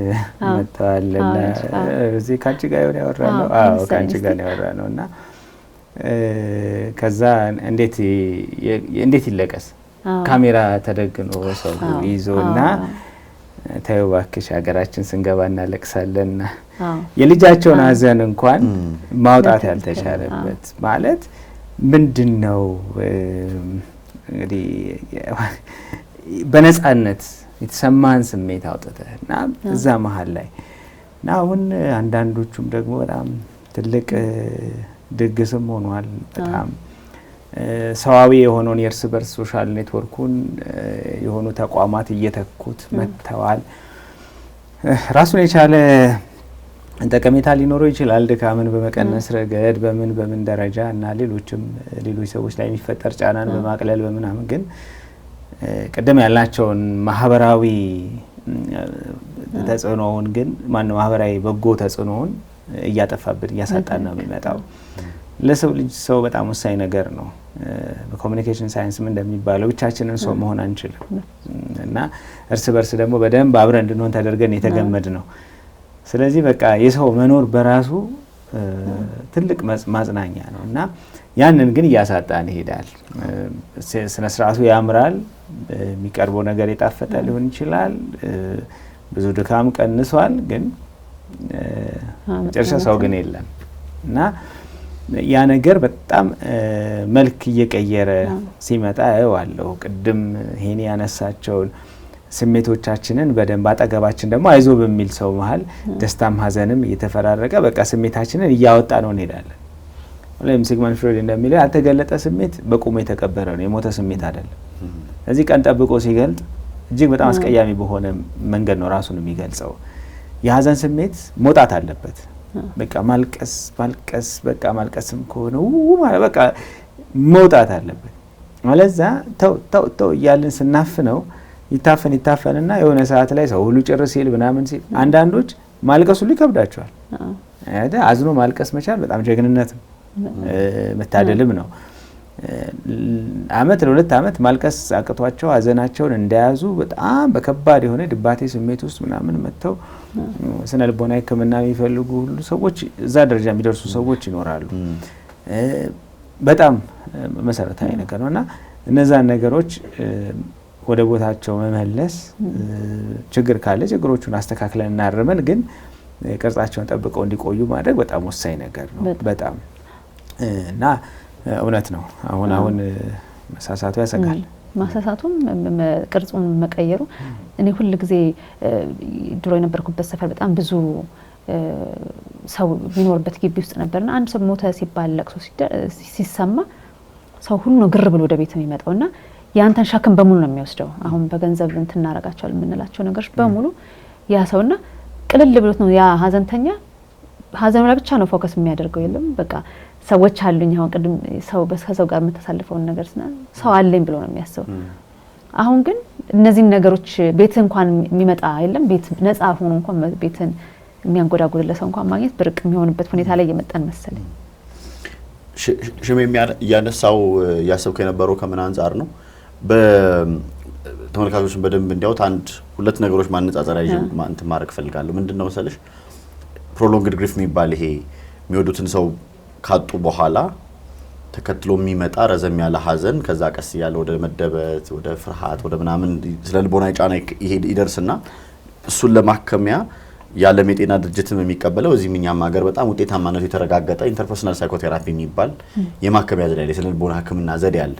መጥተዋልና እዚህ ካንቺ ጋር ያወራነው ካንቺ ጋር ያወራነው እና ከዛ እንዴት ይለቀስ ካሜራ ተደግኖ ሰው ይዞና ተይው እባክሽ ሀገራችን ስንገባ እናለቅሳለንና የልጃቸውን ሀዘን እንኳን ማውጣት ያልተቻለበት ማለት ምንድነው? እንግዲህ በነጻነት የተሰማን ስሜት አውጥተህና እዛ መሀል ላይ እና አሁን አንዳንዶቹም ደግሞ በጣም ትልቅ ድግስም ሆኗል። በጣም ሰዋዊ የሆነውን የእርስ በርስ ሶሻል ኔትወርኩን የሆኑ ተቋማት እየተኩት መጥተዋል። ራሱን የቻለ ጠቀሜታ ሊኖረው ይችላል። ድካምን በመቀነስ ረገድ በምን ደረጃ እና ሌሎች ሰዎች ላይ የሚፈጠር ጫናን በማቅለል በምናምን ግን ቀደም ያላቸውን ማህበራዊ ተጽዕኖውን ግን ማህበራዊ በጎ ተጽዕኖውን እያጠፋብን እያሳጣን ነው የሚመጣው። ለሰው ልጅ ሰው በጣም ወሳኝ ነገር ነው። በኮሙኒኬሽን ሳይንስ ምን እንደሚባለው ብቻችንን ሰው መሆን አንችልም እና እርስ በርስ ደግሞ በደንብ አብረን እንድንሆን ተደርገን የተገመድ ነው። ስለዚህ በቃ የሰው መኖር በራሱ ትልቅ ማጽናኛ ነው እና ያንን ግን እያሳጣን ይሄዳል። ስነ ስርዓቱ ያምራል፣ የሚቀርበው ነገር የጣፈጠ ሊሆን ይችላል፣ ብዙ ድካም ቀንሷል፣ ግን መጨረሻ ሰው ግን የለም። እና ያ ነገር በጣም መልክ እየቀየረ ሲመጣ አየዋለሁ። ቅድም ሄኒ ያነሳቸውን ስሜቶቻችንን በደንብ አጠገባችን ደግሞ አይዞ በሚል ሰው መሀል ደስታም ሀዘንም እየተፈራረቀ በቃ ስሜታችንን እያወጣ ነው እንሄዳለን። ወለም ሲግመንድ ፍሮይድ እንደሚለው ያልተገለጠ ስሜት በቁሙ የተቀበረ ነው፣ የሞተ ስሜት አይደለም። እዚህ ቀን ጠብቆ ሲገልጥ እጅግ በጣም አስቀያሚ በሆነ መንገድ ነው ራሱን የሚገልጸው። የሀዘን ስሜት መውጣት አለበት። በቃ ማልቀስ በቃ ማልቀስም ከሆነ ማለት በቃ መውጣት አለበት። ማለዛ ተው እያልን ስናፍነው ይታፈንና የሆነ ሰዓት ላይ ሰው ሁሉ ጭር ሲል ምናምን ሲል አንዳንዶች ማልቀስ ሁሉ ይከብዳቸዋል። አዝኖ ማልቀስ መቻል በጣም ጀግንነት ነው፣ መታደልም ነው። አመት ለ2 አመት ማልቀስ አቅቷቸው ሀዘናቸውን እንደያዙ በጣም በከባድ የሆነ ድባቴ ስሜት ውስጥ ምናምን መጥተው ስነ ልቦና ሕክምና የሚፈልጉ ሁሉ ሰዎች እዛ ደረጃ የሚደርሱ ሰዎች ይኖራሉ። በጣም መሰረታዊ ነገር ነውና እነዛን ነገሮች ወደ ቦታቸው መመለስ፣ ችግር ካለ ችግሮቹን አስተካክለን እናርመን፣ ግን ቅርጻቸውን ጠብቀው እንዲቆዩ ማድረግ በጣም ወሳኝ ነገር ነው። በጣም እና እውነት ነው። አሁን መሳሳቱ ያሰጋል። ማሳሳቱም ቅርጹን መቀየሩ እኔ ሁሉ ጊዜ ድሮ የነበርኩበት ሰፈር በጣም ብዙ ሰው የሚኖርበት ግቢ ውስጥ ነበርና አንድ ሰው ሞተ ሲባል ለቅሶ ሲሰማ ሰው ሁሉ ነው ግር ብሎ ወደ ቤት የሚመጣውና ያንተን ሸክም በሙሉ ነው የሚወስደው። አሁን በገንዘብ እንትን እናረጋቸዋለን የምንላቸው ነገሮች በሙሉ ያ ሰውና ቅልል ብሎት ነው ያ ሀዘንተኛ ሀዘኑ ላይ ብቻ ነው ፎከስ የሚያደርገው። የለም በቃ ሰዎች አሉኝ። አሁን ቅድም ሰው ከሰው ጋር የምታሳልፈውን ነገር ሰው አለኝ ብሎ ነው የሚያስበው። አሁን ግን እነዚህን ነገሮች ቤት እንኳን የሚመጣ የለም ቤት ነፃ ሆኖ እንኳን ቤትን የሚያንጎዳጉድለት ሰው እንኳን ማግኘት ብርቅ የሚሆንበት ሁኔታ ላይ እየመጣን መሰለኝ። ሽሜ ያነሳው ያሰብከው የነበረው ከምን አንፃር ነው? በተመልካቾችን በደንብ እንዲያውት 1-2 ነገሮች ማነጻጸር አይጀም እንትን ማድረግ ፈልጋለሁ። ምንድነው መሰለሽ ፕሮሎንግድ ግሪፍ የሚባል ይሄ የሚወዱትን ሰው ካጡ በኋላ ተከትሎ የሚመጣ ረዘም ያለ ሀዘን፣ ከዛ ቀስ ያለ ወደ መደበት፣ ወደ ፍርሃት፣ ወደ ምናምን ስለ ልቦና ጫና ይደርስና እሱን ለማከሚያ የዓለም የጤና ድርጅትም የሚቀበለው እዚህ ምኛም ሀገር በጣም ውጤታማነቱ የተረጋገጠ ኢንተርፐርሰናል ሳይኮቴራፒ የሚባል የማከሚያ ዘዴ ስለ ልቦና ሕክምና ዘዴ አለ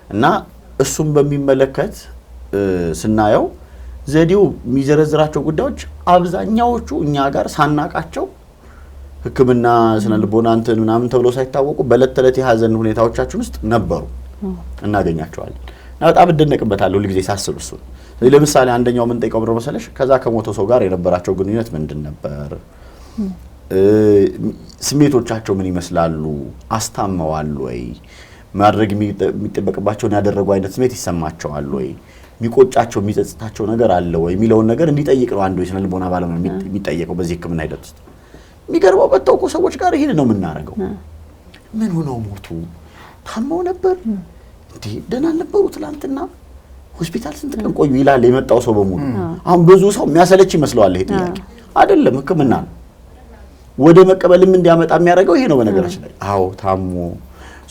እና እሱም በሚመለከት ስናየው ዘዴው የሚዘረዝራቸው ጉዳዮች አብዛኛዎቹ እኛ ጋር ሳናቃቸው ሕክምና ስነ ልቦና እንትን ምናምን ተብሎ ሳይታወቁ በእለት ተለት የሀዘን ሁኔታዎቻችን ውስጥ ነበሩ እናገኛቸዋለን። እና በጣም እደነቅበታለሁ ሁሉ ጊዜ ሳስብ እሱ። ለምሳሌ አንደኛው ምን ጠይቀው ብሎ መሰለሽ ከዛ ከሞተው ሰው ጋር የነበራቸው ግንኙነት ምንድን ነበር? ስሜቶቻቸው ምን ይመስላሉ? አስታመዋል ወይ? ማድረግ የሚጠበቅባቸውን ያደረጉ አይነት ስሜት ይሰማቸዋል ወይ? የሚቆጫቸው የሚጸጽታቸው ነገር አለ ወይ የሚለውን ነገር እንዲጠይቅ ነው አንዱ የስነ ልቦና ባለሙያ የሚጠየቀው በዚህ ሕክምና ሂደት ውስጥ። የሚገርመው በተውቁ ሰዎች ጋር ይሄን ነው የምናደርገው። ምን ሆነው ሞቱ? ታመው ነበር እንዴ? ደህና ነበሩ ትላንትና ሆስፒታል ስንት ቀን ቆዩ ይላል የመጣው ሰው በሙሉ። አሁን ብዙ ሰው የሚያሰለች ይመስለዋል ይሄ ጥያቄ። አይደለም፣ ሕክምና ነው። ወደ መቀበልም እንዲያመጣ የሚያደርገው ይሄ ነው በነገራችን ላይ። አዎ ታሞ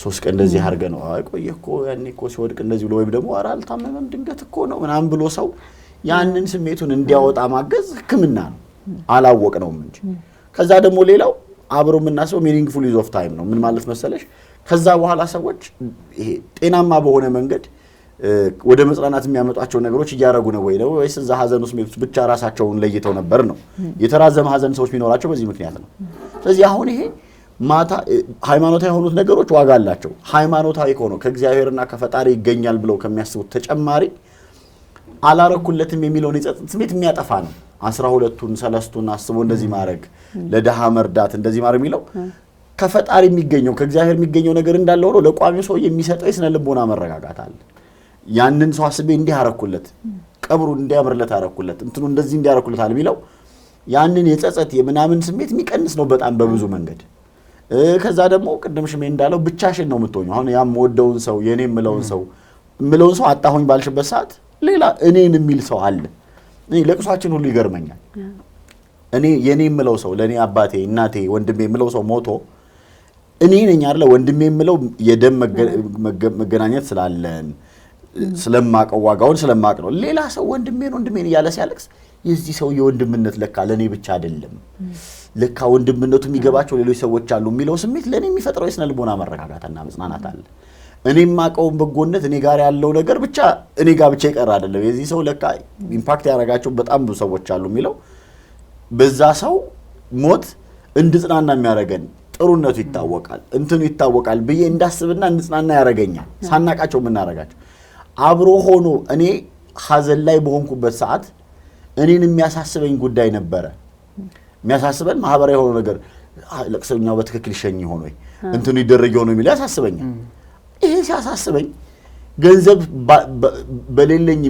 3 ቀን እንደዚህ አድርገ ነው ቆየ እኮ ያኔ እኮ ሲወድቅ እንደዚህ ብሎ ወይም ደግሞ ኧረ አልታመመም ድንገት እኮ ነው ምናምን ብሎ ሰው ያንን ስሜቱን እንዲያወጣ ማገዝ ሕክምና ነው። አላወቅነውም እንጂ። ከዛ ደግሞ ሌላው አብሮ የምናስበው ሚኒንግፉል ዩዝ ኦፍ ታይም ነው። ምን ማለት መሰለሽ ከዛ በኋላ ሰዎች ይሄ ጤናማ በሆነ መንገድ ወደ መጽናናት የሚያመጧቸው ነገሮች እያደረጉ ነው ወይ ወይስ እዛ ሀዘን ውስጥ ሜቶች ብቻ ራሳቸውን ለይተው ነበር ነው? የተራዘመ ሀዘን ሰዎች የሚኖራቸው በዚህ ምክንያት ነው። ስለዚህ አሁን ይሄ ማታ ሃይማኖታዊ የሆኑት ነገሮች ዋጋ አላቸው። ሃይማኖታዊ ከሆነ ከእግዚአብሔርና ከፈጣሪ ይገኛል ብለው ከሚያስቡት ተጨማሪ አላረኩለትም የሚለውን የጸጸት ስሜት የሚያጠፋ ነው። 12ቱን 3ቱን አስቦ እንደዚህ ማድረግ ለደሃ መርዳት እንደዚህ ማድረግ የሚለው ከፈጣሪ የሚገኘው ከእግዚአብሔር የሚገኘው ነገር እንዳለ ሆኖ ለቋሚው ሰው የሚሰጠው የስነ ልቦና መረጋጋት አለ። ያንን ሰው አስቤ እንዲህ አረኩለት፣ ቀብሩ እንዲያምርለት አረኩለት፣ እንትኑ እንደዚህ እንዲያረኩለት አለ የሚለው ያንን የጸጸት የምናምን ስሜት የሚቀንስ ነው በጣም በብዙ መንገድ። ከዛ ደግሞ ቅድም ሽሜ እንዳለው ብቻሽን ነው የምትሆኚው። አሁን ያም ወደውን ሰው የኔ የምለውን ሰው አጣሁኝ ባልሽበት ሰዓት ሌላ እኔን የሚል ሰው አለ። እኔ ለቅሷችን ሁሉ ይገርመኛል። እኔ የኔ የምለው ሰው ለኔ አባቴ፣ እናቴ፣ ወንድሜ የምለው ሰው ሞቶ እኔ ነኝ አይደል ወንድሜ የምለው የደም መገናኘት ስላለን ስለማቀው ዋጋውን ስለማቅ ነው። ሌላ ሰው ወንድሜን እያለ ሲያለቅስ የዚህ ሰው የወንድምነት ለካ ለኔ ብቻ አይደለም ለካ ወንድምነቱ የሚገባቸው ሌሎች ሰዎች አሉ የሚለው ስሜት ለኔ የሚፈጥረው የስነ ልቦና መረጋጋትና መጽናናት አለ። እኔ ማቀውን በጎነት እኔ ጋር ያለው ነገር ብቻ እኔ ጋር ብቻ ይቀር አይደለም የዚህ ሰው ለካ ኢምፓክት ያደርጋቸው በጣም ብዙ ሰዎች አሉ የሚለው በዛ ሰው ሞት እንድጽናና የሚያደርገን ጥሩነቱ ይታወቃል እንትኑ ይታወቃል ብዬ እንዳስብና እንድጽናና ያደርገኛል። ሳናቃቸው የምናደርጋቸው አብሮ ሆኖ እኔ ሐዘን ላይ በሆንኩበት ሰዓት እኔን የሚያሳስበኝ ጉዳይ ነበረ። የሚያሳስበን ማህበራዊ የሆነ ነገር ለቅሶኛው በትክክል ይሸኝ ሆኖ ወይ እንትኑ ይደረግ ሆኖ የሚል ያሳስበኛል። ይሄ ሲያሳስበኝ ገንዘብ በሌለኝ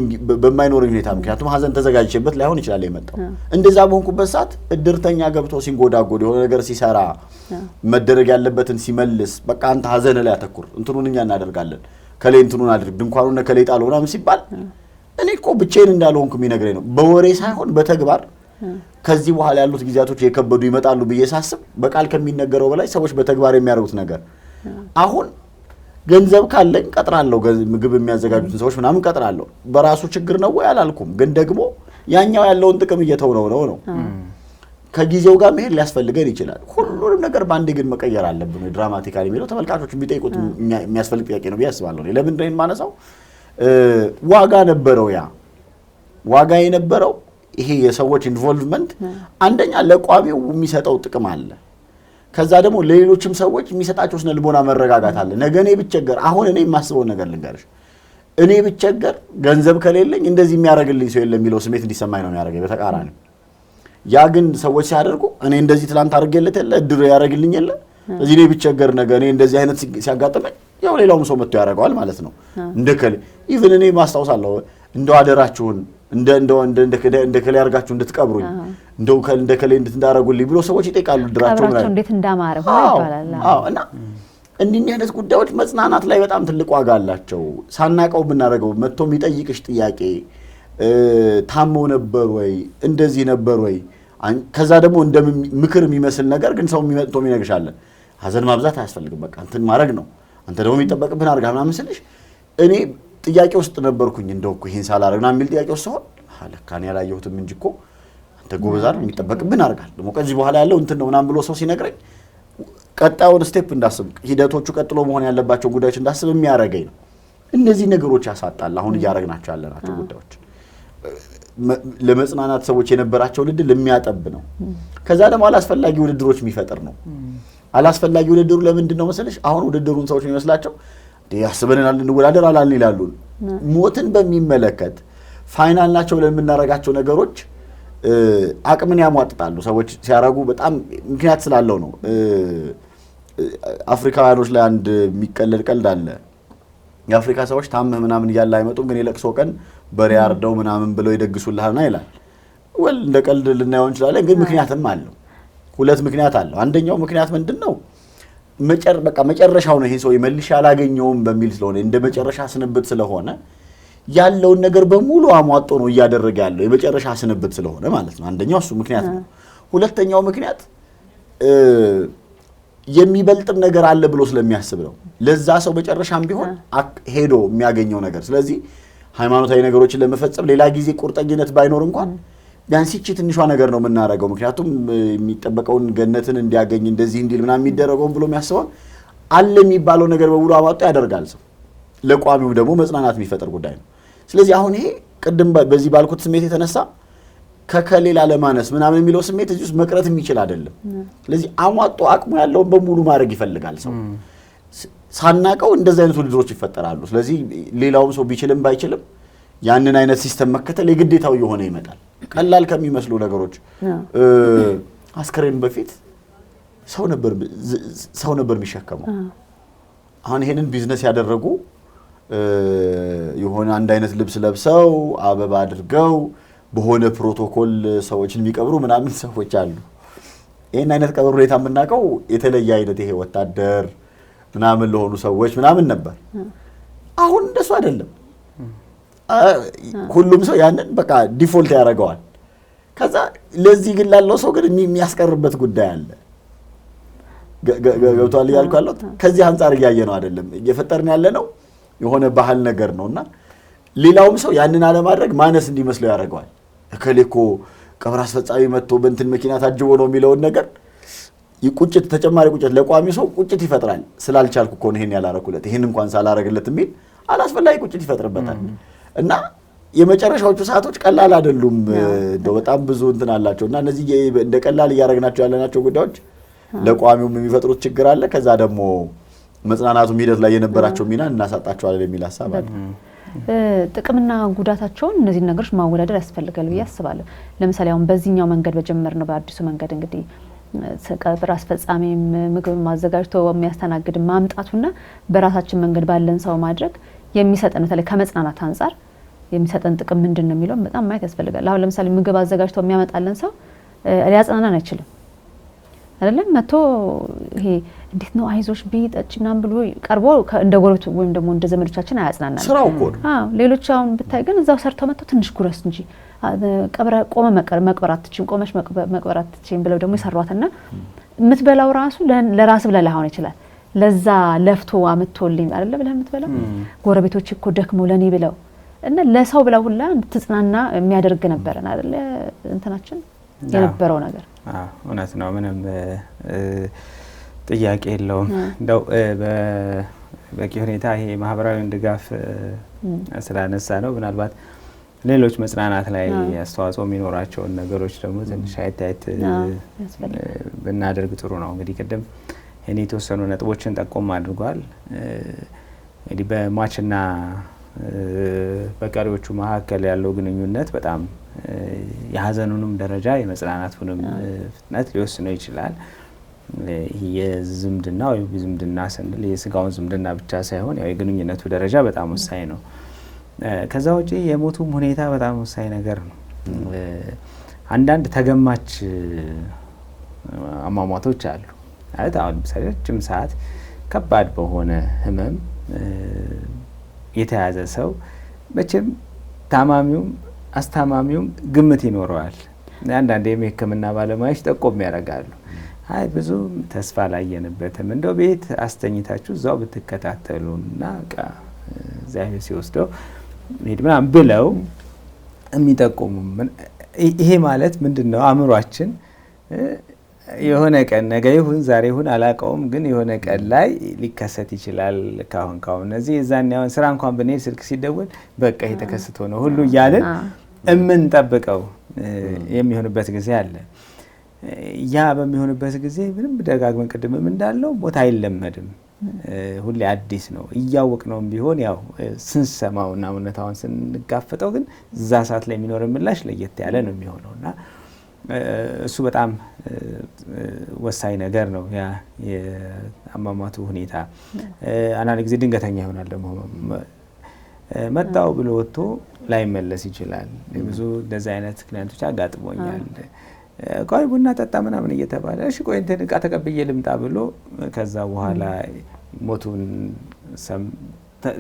በማይኖረኝ ሁኔታ ምክንያቱም ሐዘን ተዘጋጅቼበት ላይሆን ይችላል የመጣው እንደዛ በሆንኩበት ሰዓት እድርተኛ ገብቶ ሲንጎዳጎድ የሆነ ነገር ሲሰራ መደረግ ያለበትን ሲመልስ በቃ አንተ ሐዘን ላይ አተኩር እንትኑን እኛ እናደርጋለን ከሌ እንትኑን አድርግ ድንኳኑን ከሌ ጣለው ምናምን ሲባል እኔ እኮ ብቻዬን እንዳልሆንኩ የሚነግረኝ ነው። በወሬ ሳይሆን በተግባር ከዚህ በኋላ ያሉት ጊዜያቶች የከበዱ ይመጣሉ ብዬ ሳስብ በቃል ከሚነገረው በላይ ሰዎች በተግባር የሚያደርጉት ነገር አሁን ገንዘብ ካለኝ ቀጥራለሁ ምግብ የሚያዘጋጁትን ሰዎች ምናምን ቀጥራለሁ በራሱ ችግር ነው ወይ አላልኩም። ግን ደግሞ ያኛው ያለውን ጥቅም እየተውነው ነው ከጊዜው ጋር መሄድ ሊያስፈልገን ይችላል። ሁሉንም ነገር ባንዴ ግን መቀየር አለብን ድራማቲካሊ የሚለው ተመልካቾች ቢጠይቁት የሚያስፈልግ ጥያቄ ነው ቢያስባለሁ። ለምን እንደምን ማነሳው ዋጋ ነበረው ያ ዋጋ የነበረው ይሄ የሰዎች ኢንቮልቭመንት አንደኛ ለቋሚው የሚሰጠው ጥቅም አለ። ከዛ ደግሞ ለሌሎችም ሰዎች የሚሰጣቸው ስነ ልቦና መረጋጋት አለ። ነገ እኔ ብቸገር አሁን እኔ የማስበው ነገር ልንገርሽ እኔ ብቸገር ገንዘብ ከሌለኝ እንደዚህ የሚያደርግልኝ ሰው የለም የሚለው ስሜት እንዲሰማኝ ነው የሚያደርገኝ በተቃራኒ። ያ ግን ሰዎች ሲያደርጉ እኔ እንደዚህ ትላንት አድርጌለት የለ እድሩ ያደርግልኝ የለ እዚህ እኔ ብቸገር ነገ እኔ እንደዚህ አይነት ሲያጋጥመኝ ያው ሌላውም ሰው መጥቶ ያደርገዋል ማለት ነው። እንደከለ ኢቭን እኔ ማስታውሳለሁ እንደው አደራችሁን እንደ ከለ ያርጋችሁ እንድትቀብሩኝ እንደ ከለ እንድትዳረጉልኝ ብሎ ሰዎች ይጠይቃሉ። ድራቸው ማለት እንዴት እንዳማረ ሆነ ይባላል። እና እንዲህ አይነት ጉዳዮች መጽናናት ላይ በጣም ትልቅ ዋጋ አላቸው። ሳናቀው ብናረጋው መጥቶ የሚጠይቅሽ ጥያቄ ታሞ ነበር ወይ እንደዚህ ነበር ወይ ከዛ ደግሞ እንደ ምክር የሚመስል ነገር ግን ሰው የሚመጥቶ የሚነግርሻል። ሐዘን ማብዛት አያስፈልግም በቃ እንትን ማድረግ ነው አንተ ደግሞ የሚጠበቅብን አድርጋ ምናምን ስልሽ እኔ ጥያቄ ውስጥ ነበርኩኝ እንደው እኮ ይሄን ሳላረግና የሚል ጥያቄ ውስጥ ሆነ አለካን ያላየሁትም እንጂ እኮ አንተ ጎበዛር የሚጠበቅብን አድርጋል ደግሞ ከዚህ በኋላ ያለው እንትን ነው ምናምን ብሎ ሰው ሲነግረኝ ቀጣዩን ስቴፕ እንዳስብ ሂደቶቹ ቀጥሎ መሆን ያለባቸው ጉዳዮች እንዳስብ የሚያረጋኝ ነው። እነዚህ ነገሮች ያሳጣል አሁን እያረግናቸው ያለናቸው ጉዳዮች ለመጽናናት ሰዎች የነበራቸው ልድ ለሚያጠብ ነው። ከዛ ደግሞ አላስፈላጊ ውድድሮች የሚፈጥር ነው። አላስፈላጊ ውድድሩ ለምንድን ነው መሰለሽ አሁን ውድድሩን ሰዎች የሚመስላቸው ያስበናል እንወዳደር አላልን ይላሉ። ሞትን በሚመለከት ፋይናል ናቸው ለምናረጋቸው ነገሮች አቅምን ያሟጥጣሉ ሰዎች ሲያረጉ በጣም ምክንያት ስላለው ነው። አፍሪካውያኖች ላይ አንድ የሚቀለድ ቀልድ አለ። የአፍሪካ ሰዎች ታመህ ምናምን እያለ አይመጡም ግን የለቅሶ ቀን በሬ አርደው ምናምን ብለው ይደግሱልሃልና ይላል። ወል እንደ ቀልድ ልናየው እንችላለን ግን ምክንያትም አለው። ሁለት ምክንያት አለው። አንደኛው ምክንያት ምንድነው በቃ መጨረሻው ነው ይሄ ሰው ይመልሽ ያላገኘውም በሚል ስለሆነ እንደ መጨረሻ ስንብት ስለሆነ ያለውን ነገር በሙሉ አሟጦ ነው እያደረገ ያለው የመጨረሻ ስንብት ስለሆነ ማለት ነው። አንደኛው እሱ ምክንያት ነው። ሁለተኛው ምክንያት የሚበልጥም ነገር አለ ብሎ ስለሚያስብ ነው። ለዛ ሰው መጨረሻም ቢሆን ሄዶ የሚያገኘው ነገር ስለዚህ ሃይማኖታዊ ነገሮችን ለመፈጸም ሌላ ጊዜ ቁርጠኝነት ባይኖር እንኳን ቢያንስ እቺ ትንሿ ነገር ነው የምናረጋው ምክንያቱም የሚጠበቀውን ገነትን እንዲያገኝ እንደዚህ እንዲል ምናምን የሚደረገውን ብሎ የሚያስበው አለ የሚባለው ነገር በሙሉ አዋጣ ያደርጋል ሰው። ለቋሚው ደግሞ መጽናናት የሚፈጠር ጉዳይ ነው። ስለዚህ አሁን ይሄ ቅድም በዚህ ባልኩት ስሜት የተነሳ ከከሌላ ለማነስ ምናምን የሚለው ስሜት እዚህ ውስጥ መቅረት የሚችል አይደለም። ስለዚህ አሟጦ አቅሙ ያለውን በሙሉ ማድረግ ይፈልጋል ሰው። ሳናቀው እንደዚህ አይነት ውድድሮች ይፈጠራሉ። ስለዚህ ሌላውም ሰው ቢችልም ባይችልም ያንን አይነት ሲስተም መከተል የግዴታው የሆነ ይመጣል። ቀላል ከሚመስሉ ነገሮች አስከሬን በፊት ሰው ነበር የሚሸከመው። አሁን ይሄንን ቢዝነስ ያደረጉ የሆነ አንድ አይነት ልብስ ለብሰው አበባ አድርገው በሆነ ፕሮቶኮል ሰዎችን የሚቀብሩ ምናምን ሰዎች አሉ። ይሄን አይነት ቀብር ሁኔታ የምናውቀው የተለየ አይነት ይሄ ወታደር ምናምን ለሆኑ ሰዎች ምናምን ነበር። አሁን እንደሱ አይደለም። ሁሉም ሰው ያንን በቃ ዲፎልት ያደርገዋል። ከዛ ለዚህ ግን ላለው ሰው ግን የሚያስቀርበት ጉዳይ አለ። ገብቷል ያልኩ አለው። ከዚህ አንፃር እያየ ነው አይደለም እየፈጠርን ያለ ነው የሆነ ባህል ነገር ነውና ሌላውም ሰው ያንን አለማድረግ ማነስ እንዲመስለው ያደርገዋል። እከሌኮ ቀብር አስፈጻሚ መጥቶ በእንትን መኪና ታጅቦ ነው የሚለውን ነገር ቁጭት፣ ተጨማሪ ቁጭት ለቋሚ ሰው ቁጭት ይፈጥራል። ስላልቻልኩ እኮ ነው ይሄን ያላረኩለት፣ ይሄን እንኳን ሳላረግለት የሚል አላስፈላጊ ቁጭት ይፈጥርበታል። እና የመጨረሻዎቹ ሰዓቶች ቀላል አይደሉም። እንደው በጣም ብዙ እንትን አላቸው እና እነዚህ እንደ ቀላል እያደረግናቸው ያለናቸው ጉዳዮች ለቋሚውም የሚፈጥሩት ችግር አለ። ከዛ ደግሞ መጽናናቱም ሂደት ላይ የነበራቸው ሚና እናሳጣቸዋለን የሚል ሀሳብ አለ። ጥቅምና ጉዳታቸውን እነዚህ ነገሮች ማወዳደር ያስፈልጋል ብዬ አስባለሁ። ለምሳሌ አሁን በዚህኛው መንገድ በጀመርነው በአዲሱ መንገድ እንግዲህ ቀብር አስፈጻሚም ምግብ ማዘጋጅቶ የሚያስተናግድ ማምጣቱና በራሳችን መንገድ ባለን ሰው ማድረግ የሚሰጠን በተለይ ከመጽናናት አንጻር የሚሰጠን ጥቅም ምንድነው የሚለው በጣም ማየት ያስፈልጋል። አሁን ለምሳሌ ምግብ አዘጋጅቶ የሚያመጣልን ሰው ሊያጽናናን አይችልም አይደለም። መቶ ይሄ እንዴት ነው አይዞሽ ቢጠጭናም ብሎ ቀርቦ እንደ ጎረቤት ወይም ደግሞ እንደ ዘመዶቻችን አያጽናናንም። ስራው እኮ ሌሎች አሁን ብታይ ግን እዛው ሰርተው መጥተው ትንሽ ጉረስ እንጂ ቀብረ ቆመ መቅበር አትችይም፣ ቆመሽ መቅበር አትችይም ብለው ደግሞ ይሰሯትና የምትበላው ራሱ ለራስ ብለህ ላይሆን ይችላል። ለዛ ለፍቶ አምጥቶልኝ አይደለ ብለህ የምትበላው ጎረቤቶች እኮ ደክመው ለኔ ብለው እና ለሰው ብለው ሁላ እንድትጽናና የሚያደርግ ነበር አይደለ እንትናችን የነበረው ነገር። እውነት ነው፣ ምንም ጥያቄ የለውም። እንደው በቂ ሁኔታ ይሄ ማህበራዊ ድጋፍ ስላነሳ ነው ምናልባት ሌሎች መጽናናት ላይ አስተዋጽኦ የሚኖራቸውን ነገሮች ደግሞ ትንሽ አይታይት ብናደርግ ጥሩ ነው። እንግዲህ ቅድም እኔ የተወሰኑ ነጥቦችን ጠቆም አድርጓል። እንግዲህ በሟችና በቀሪዎቹ መካከል ያለው ግንኙነት በጣም የሀዘኑንም ደረጃ የመጽናናቱንም ፍጥነት ሊወስነው ይችላል። ይሄ የዝምድና ወይ ዝምድና ስንል የስጋውን ዝምድና ብቻ ሳይሆን ያው የግንኙነቱ ደረጃ በጣም ወሳኝ ነው። ከዛ ውጪ የሞቱም ሁኔታ በጣም ወሳኝ ነገር ነው። አንዳንድ ተገማች አሟሟቶች አሉ ማለት አሁን ለምሳሌ ረጅም ሰዓት ከባድ በሆነ ህመም የተያዘ ሰው መቼም ታማሚውም አስታማሚውም ግምት ይኖረዋል። አንዳንድ የሕክምና ባለሙያዎች ጠቆም ያደርጋሉ። አይ ብዙ ተስፋ ላየንበትም እንደው ቤት አስተኝታችሁ እዛው ብትከታተሉና እግዚአብሔር ሲወስደው ምናምን ብለው የሚጠቁሙ ይሄ ካሁን ምንድነው አእምሯችን የሆነ ቀን ነገ ይሁን ዛሬ ይሁን አላውቀውም፣ ግን የሆነ ቀን ላይ ሊከሰት ይችላል። ካሁን እዚህ የዛኛው ስራ እንኳን ብንሄድ ስልክ ሲደወል በቃ ይሄ ተከስቶ ነው ሁሉ እያልን የምንጠብቀው የሚሆንበት ጊዜ አለ። ያ በሚሆንበት ጊዜ ምንም ደጋግመን ቅድምም እንዳለው ሞት አይለመድም፣ ሁሌ አዲስ ነው። እያወቅነውም ቢሆን ያው ስንሰማውና እውነታውን ስንጋፈጠው ግን እዛ ሰዓት ላይ የሚኖር ምላሽ ለየት ያለ ነው የሚሆነውና እሱ በጣም ወሳኝ ነገር ነው። ያ የአሟሟቱ ሁኔታ አንዳንድ ጊዜ ድንገተኛ ይሆናል። ደግሞ መጣው ብሎ ወጥቶ ላይመለስ ይችላል። ብዙ እንደዚህ አይነት ክሊያንቶች አጋጥሞኛል። ቆይ ቡና ጠጣ ምናምን እየተባለ እሺ ቆይ እንትን ዕቃ ተቀብዬ ልምጣ ብሎ ከዛ በኋላ ሞቱን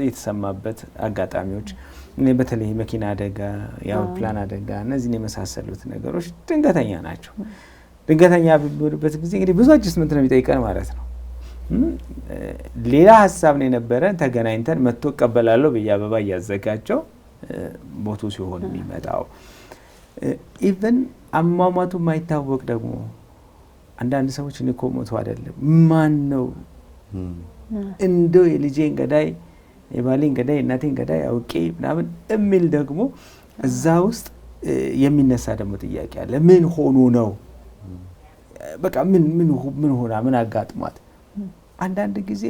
የተሰማበት አጋጣሚዎች በተለይ መኪና አደጋ፣ የአውሮፕላን አደጋ እነዚህን የመሳሰሉት ነገሮች ድንገተኛ ናቸው። ድንገተኛ በሚሆንበት ጊዜ እንግዲህ ብዙ አጅስትመንት ነው የሚጠይቀን ማለት ነው። ሌላ ሀሳብ ነው የነበረን ተገናኝተን መጥቶ እቀበላለሁ ብዬ አበባ እያዘጋጀው ሞቱ ሲሆን የሚመጣው ኢቨን አሟሟቱ የማይታወቅ ደግሞ አንዳንድ ሰዎች እኔ እኮ ሞቱ አይደለም ማን ነው እንደው የልጄን ገዳይ የባሌን ገዳይ የእናቴን ገዳይ አውቄ ምናምን የሚል ደግሞ እዛ ውስጥ የሚነሳ ደግሞ ጥያቄ አለ። ምን ሆኖ ነው በቃ ምን ሆና ምን አጋጥሟት? አንዳንድ ጊዜ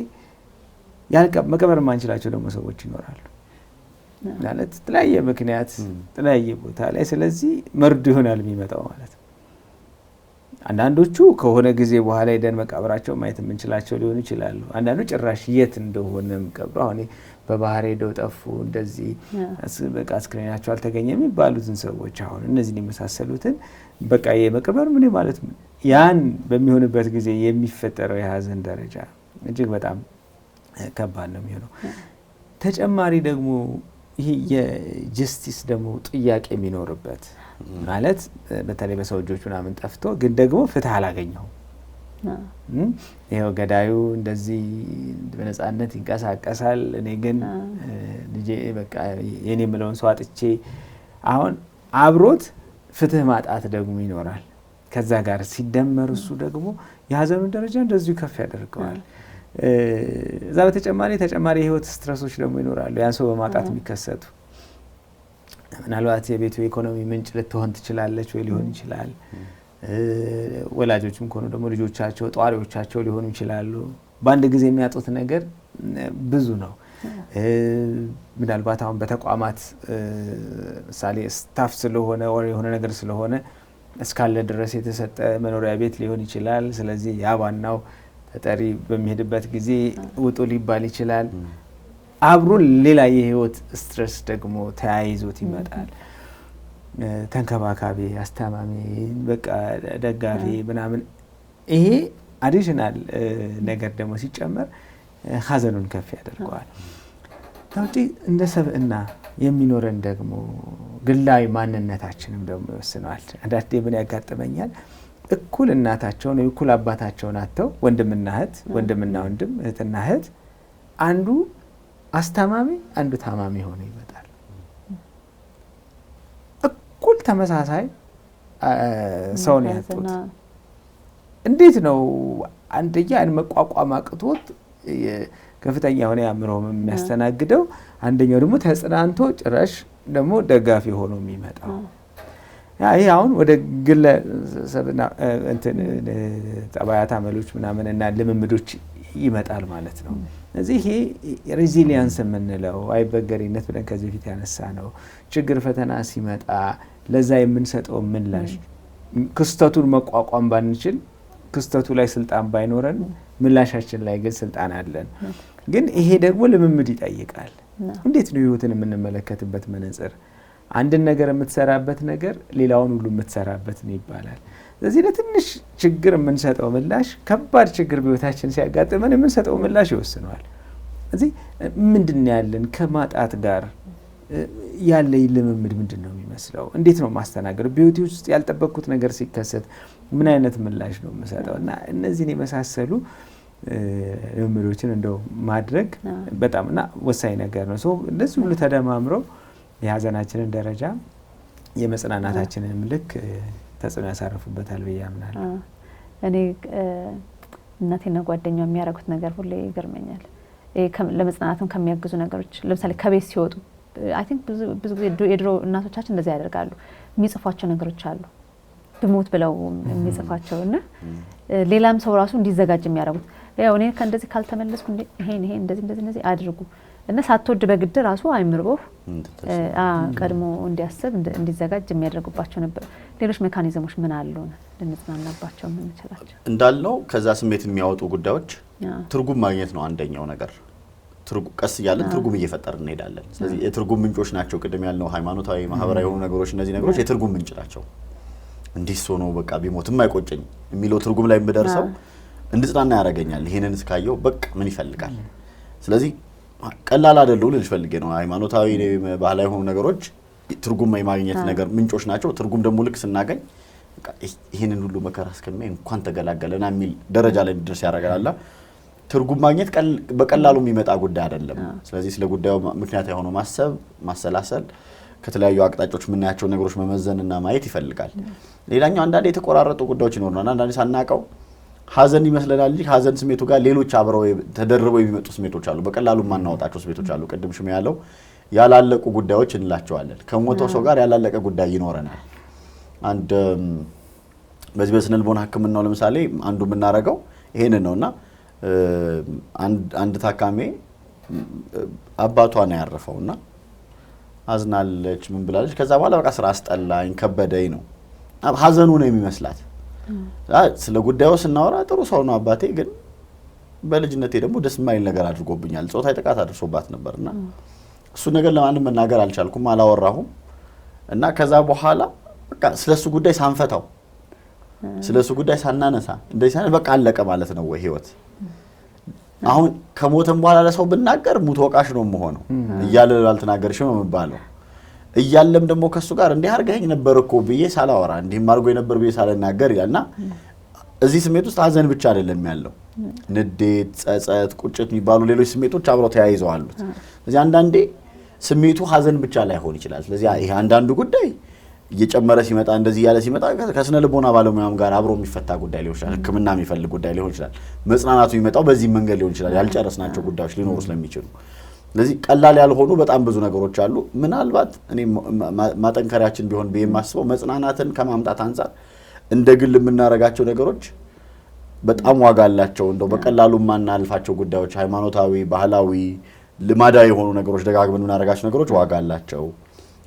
መቀበር ማንችላቸው ደግሞ ሰዎች ይኖራሉ ማለት ተለያየ ምክንያት ተለያየ ቦታ ላይ። ስለዚህ መርዶ ይሆናል የሚመጣው ማለት ነው። አንዳንዶቹ ከሆነ ጊዜ በኋላ ሄደን መቃብራቸው ማየት የምንችላቸው ሊሆኑ ይችላሉ። አንዳንዱ ጭራሽ የት እንደሆነም ቀብሩ አሁን በባህር ሄደው ጠፉ እንደዚህ በቃ አስክሬናቸው አልተገኘ የሚባሉትን ሰዎች አሁን እነዚህን የመሳሰሉትን በቃ የመቅበር ምን ማለት ያን በሚሆንበት ጊዜ የሚፈጠረው የሀዘን ደረጃ እጅግ በጣም ከባድ ነው የሚሆነው። ተጨማሪ ደግሞ ይሄ የጀስቲስ ደግሞ ጥያቄ የሚኖርበት ማለት በተለይ በሰው ልጆች ምናምን ጠፍቶ ግን ደግሞ ፍትህ አላገኘው ይሄው ገዳዩ እንደዚህ በነጻነት ይንቀሳቀሳል፣ እኔ ግን ልጄ በቃ የኔ ምለውን ሰው አጥቼ አሁን አብሮት ፍትህ ማጣት ደግሞ ይኖራል። ከዛ ጋር ሲደመር እሱ ደግሞ የሀዘኑን ደረጃ እንደዚሁ ከፍ ያደርገዋል። እዛ በተጨማሪ ተጨማሪ የህይወት ስትረሶች ደግሞ ይኖራሉ ያን ሰው በማጣት የሚከሰቱ። ምናልባት የቤቱ ኢኮኖሚ ምንጭ ልትሆን ትችላለች ወይ ሊሆን ይችላል። ወላጆችም ከሆኑ ደግሞ ልጆቻቸው ጧሪዎቻቸው ሊሆኑ ይችላሉ። በአንድ ጊዜ የሚያጡት ነገር ብዙ ነው። ምናልባት አሁን በተቋማት ምሳሌ ስታፍ ስለሆነ ወይ የሆነ ነገር ስለሆነ እስካለ ድረስ የተሰጠ መኖሪያ ቤት ሊሆን ይችላል። ስለዚህ ያ ዋናው ተጠሪ በሚሄድበት ጊዜ ውጡ ሊባል ይችላል። አብሮ ሌላ የህይወት ስትረስ ደግሞ ተያይዞት ይመጣል። ተንከባካቢ፣ አስተማሚ፣ በቃ ደጋፊ ምናምን ይሄ አዲሽናል ነገር ደግሞ ሲጨመር ሀዘኑን ከፍ ያደርገዋል። ታውቂ እንደ ሰብእና የሚኖረን ደግሞ ግላዊ ማንነታችንም ደግሞ ይወስነዋል። አንዳንዴ ምን ያጋጥመኛል እኩል እናታቸውን ወይ እኩል አባታቸውን አጥተው ወንድምና እህት፣ ወንድምና ወንድም፣ እህትና እህት አንዱ አስተማሚ አንዱ ታማሚ ሆኖ ይመጣል። እኩል ተመሳሳይ ሰው ነው ያጡት። እንዴት ነው አንደኛ መቋቋም አቅቶት ከፍተኛ የሆነ አእምሮ የሚያስተናግደው፣ አንደኛው ደግሞ ተጽናንቶ ጭራሽ ደግሞ ደጋፊ ሆኖ የሚመጣው? ይሄ አሁን ወደ ግለሰብና እንትን ጠባያት አመሎች ምናምን እና ልምምዶች ይመጣል ማለት ነው። ስለዚህ ይሄ ሬዚሊያንስ የምንለው አይበገሪነት ብለን ከዚህ በፊት ያነሳ ነው። ችግር ፈተና ሲመጣ ለዛ የምንሰጠው ምላሽ ክስተቱን መቋቋም ባንችል ክስተቱ ላይ ስልጣን ባይኖረን ምላሻችን ላይ ግን ስልጣን አለን። ግን ይሄ ደግሞ ልምምድ ይጠይቃል። እንዴት ነው ህይወትን የምንመለከትበት መነጽር? አንድን ነገር የምትሰራበት ነገር ሌላውን ሁሉ የምትሰራበት ነው ይባላል። ስለዚህ ለትንሽ ችግር የምንሰጠው ምላሽ ከባድ ችግር በህይወታችን ሲያጋጥመን የምንሰጠው ምላሽ ይወስነዋል። ስለዚህ ምንድን ያለን ከማጣት ጋር ያለ ልምምድ ምንድን ነው የሚመስለው? እንዴት ነው ማስተናገድ? በህይወቴ ውስጥ ያልጠበቅኩት ነገር ሲከሰት ምን አይነት ምላሽ ነው የምሰጠው? እና እነዚህን የመሳሰሉ ልምምዶችን እንደው ማድረግ በጣም እና ወሳኝ ነገር ነው። እነዚህ ሁሉ ተደማምረው የሀዘናችንን ደረጃ የመጽናናታችንን ልክ ተጽዕኖ ያሳርፉበታል ብዬ አምናለሁ። እኔ እናቴና ጓደኛው የሚያደርጉት ነገር ሁሌ ይገርመኛል። ለመጽናናትም ከሚያግዙ ነገሮች ለምሳሌ ከቤት ሲወጡ አይ ቲንክ ብዙ ጊዜ የድሮ እናቶቻችን እንደዚህ ያደርጋሉ። የሚጽፏቸው ነገሮች አሉ ብሞት ብለው የሚጽፏቸው እና ሌላም ሰው ራሱ እንዲዘጋጅ የሚያደርጉት ያው እኔ ከእንደዚህ ካልተመለስኩ ይሄ እንደዚህ አድርጉ እና ሳትወድ በግድ ራሱ አይምርቦህ ቀድሞ እንዲያስብ እንዲዘጋጅ የሚያደርጉባቸው ነበር። ሌሎች ሜካኒዝሞች ምን አሉ ልንጽናናባቸው የምንችላቸው? እንዳልነው ከዛ ስሜት የሚያወጡ ጉዳዮች ትርጉም ማግኘት ነው አንደኛው ነገር። ቀስ እያለን ትርጉም እየፈጠርን እንሄዳለን። ስለዚህ የትርጉም ምንጮች ናቸው ቅድም ያልነው ሃይማኖታዊ፣ ማህበራዊ የሆኑ ነገሮች። እነዚህ ነገሮች የትርጉም ምንጭ ናቸው። እንዲህ ሆኖ በቃ ቢሞትም አይቆጨኝ የሚለው ትርጉም ላይ የምደርሰው እንድጽናና ያደርገኛል። ይሄንን እስካየው በቃ ምን ይፈልጋል? ስለዚህ ቀላል አይደለም ልልሽ ፈልጌ ነው። ሃይማኖታዊ፣ ባህላዊ የሆኑ ነገሮች ትርጉም የማግኘት ነገር ምንጮች ናቸው። ትርጉም ደግሞ ልክ ስናገኝ በቃ ይሄንን ሁሉ መከራ እስከሚያይ እንኳን ተገላገለና የሚል ደረጃ ላይ እንድደርስ ያደርጋል። ትርጉም ማግኘት በቀላሉ የሚመጣ ጉዳይ አይደለም። ስለዚህ ስለ ጉዳዩ ምክንያት የሆነው ማሰብ፣ ማሰላሰል፣ ከተለያዩ አቅጣጫዎች የምናያቸው ነገሮች መመዘንና ማየት ይፈልጋል። ሌላኛው አንዳንዴ የተቆራረጡ ጉዳዮች ይኖሩናል። አንዳንዴ ሳናቀው ሀዘን ይመስለናል እንጂ ሀዘን ስሜቱ ጋር ሌሎች አብረው ተደርበው የሚመጡ ስሜቶች አሉ። በቀላሉ ማናወጣቸው ስሜቶች አሉ። ቅድም ሽሜ ያለው ያላለቁ ጉዳዮች እንላቸዋለን። ከሞተው ሰው ጋር ያላለቀ ጉዳይ ይኖረናል። በዚህ በስነ ልቦና ሕክምናው ለምሳሌ አንዱ የምናደርገው ይሄንን ነውና አንድ ታካሚ አባቷ ነው ያረፈውና አዝናለች፣ ምን ብላለች። ከዛ በኋላ በቃ ስራ አስጠላኝ፣ ከበደኝ ነው ሀዘኑ ነው የሚመስላት። ስለ ጉዳዩ ስናወራ ጥሩ ሰው ነው አባቴ፣ ግን በልጅነቴ ደግሞ ደስ የማይል ነገር አድርጎብኛል፣ ጾታዊ ጥቃት አድርሶባት ነበርና እሱ ነገር ለማንም መናገር አልቻልኩም፣ አላወራሁም። እና ከዛ በኋላ በቃ ስለሱ ጉዳይ ሳንፈታው ስለሱ ጉዳይ ሳናነሳ እንደዚህ ሳይሆን በቃ አለቀ ማለት ነው ወይ ህይወት? አሁን ከሞተም በኋላ ለሰው ብናገር ሙት ወቃሽ ነው የምሆነው። እያለ አልተናገርሽም የምባለው እያለም ደግሞ ከሱ ጋር እንዲህ አርገኝ ነበር እኮ ብዬ ሳላወራ እንዲህም አርጎ የነበር ብዬ ሳልናገር ይላልና እዚህ ስሜት ውስጥ ሀዘን ብቻ አይደለም ያለው፣ ንዴት፣ ጸጸት፣ ቁጭት የሚባሉ ሌሎች ስሜቶች አብረው ተያይዘው አሉት። ስለዚህ አንዳንዴ ስሜቱ ሀዘን ብቻ ላይሆን ይችላል። ስለዚህ ይሄ አንዳንዱ ጉዳይ እየጨመረ ሲመጣ እንደዚህ ያለ ሲመጣ ከስነ ልቦና ባለሙያም ጋር አብሮ የሚፈታ ጉዳይ ሊሆን ይችላል። ሕክምና የሚፈልግ ጉዳይ ሊሆን ይችላል። መጽናናቱ የሚመጣው በዚህ መንገድ ሊሆን ይችላል። ያልጨረስናቸው ጉዳዮች ሊኖሩ ስለሚችሉ ስለዚህ ቀላል ያልሆኑ በጣም ብዙ ነገሮች አሉ። ምናልባት እኔ ማጠንከሪያችን ቢሆን ብዬ የማስበው መጽናናትን ከማምጣት አንፃር እንደ ግል የምናረጋቸው ነገሮች በጣም ዋጋ አላቸው። እንደው በቀላሉ ማናልፋቸው ጉዳዮች ሃይማኖታዊ፣ ባህላዊ፣ ልማዳዊ የሆኑ ነገሮች ደጋግመን የምናረጋቸው ነገሮች ዋጋ አላቸው።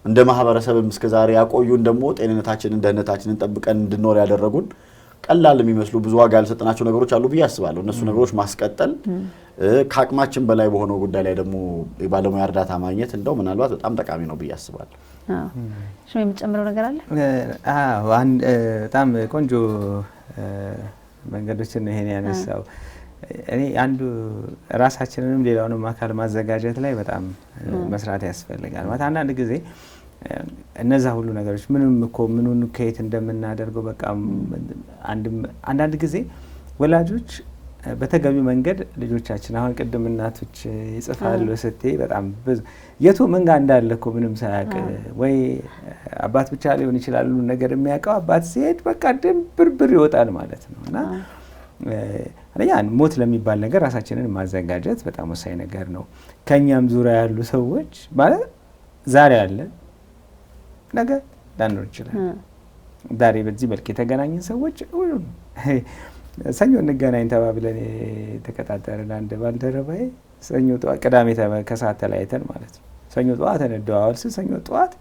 እንደ ማህበረሰብም እስከዛሬ ያቆዩን ደግሞ ጤንነታችንን ደህንነታችንን ጠብቀን እንድንኖር ያደረጉን ቀላል የሚመስሉ ብዙ ዋጋ ያልሰጠናቸው ነገሮች አሉ ብዬ አስባለሁ። እነሱ ነገሮች ማስቀጠል ከአቅማችን በላይ በሆነው ጉዳይ ላይ ደግሞ የባለሙያ እርዳታ ማግኘት እንደው ምናልባት በጣም ጠቃሚ ነው ብዬ አስባለሁ። እሺ የምትጨምረው ነገር አለ? በጣም ቆንጆ መንገዶችን ነው ይሄን ያነሳው። እኔ አንዱ ራሳችንንም ሌላውንም አካል ማዘጋጀት ላይ በጣም መስራት ያስፈልጋል። ማለት አንዳንድ ጊዜ እነዛ ሁሉ ነገሮች ምኑን ከየት እንደምናደርገው በቃ አንዳንድ ጊዜ ወላጆች በተገቢ መንገድ ልጆቻችን አሁን ቅድም እናቶች ይጽፋሉ ስትይ በጣም ብዙ የቱ ምን ጋር እንዳለ እኮ ምንም ሳያውቅ ወይ አባት ብቻ ሊሆን ይችላል ነገር የሚያውቀው አባት ሲሄድ በቃ ድንብርብር ይወጣል ማለት ነው። እና ያን ሞት ለሚባል ነገር ራሳችንን ማዘጋጀት በጣም ወሳኝ ነገር ነው። ከኛም ዙሪያ ያሉ ሰዎች ማለት ዛሬ አለ ነገ ላንኖር ይችላል። ዛሬ በዚህ መልክ የተገናኘን ሰዎች ሰኞ እንገናኝ ተባብለን ተቀጣጠርን። አንድ ባልደረባዬ ሰኞ ጠዋት ቅዳሜ ከሰዓት ተለያይተን ማለት ነው። ሰኞ ጠዋት እንደዋወል ሰኞ ጠዋት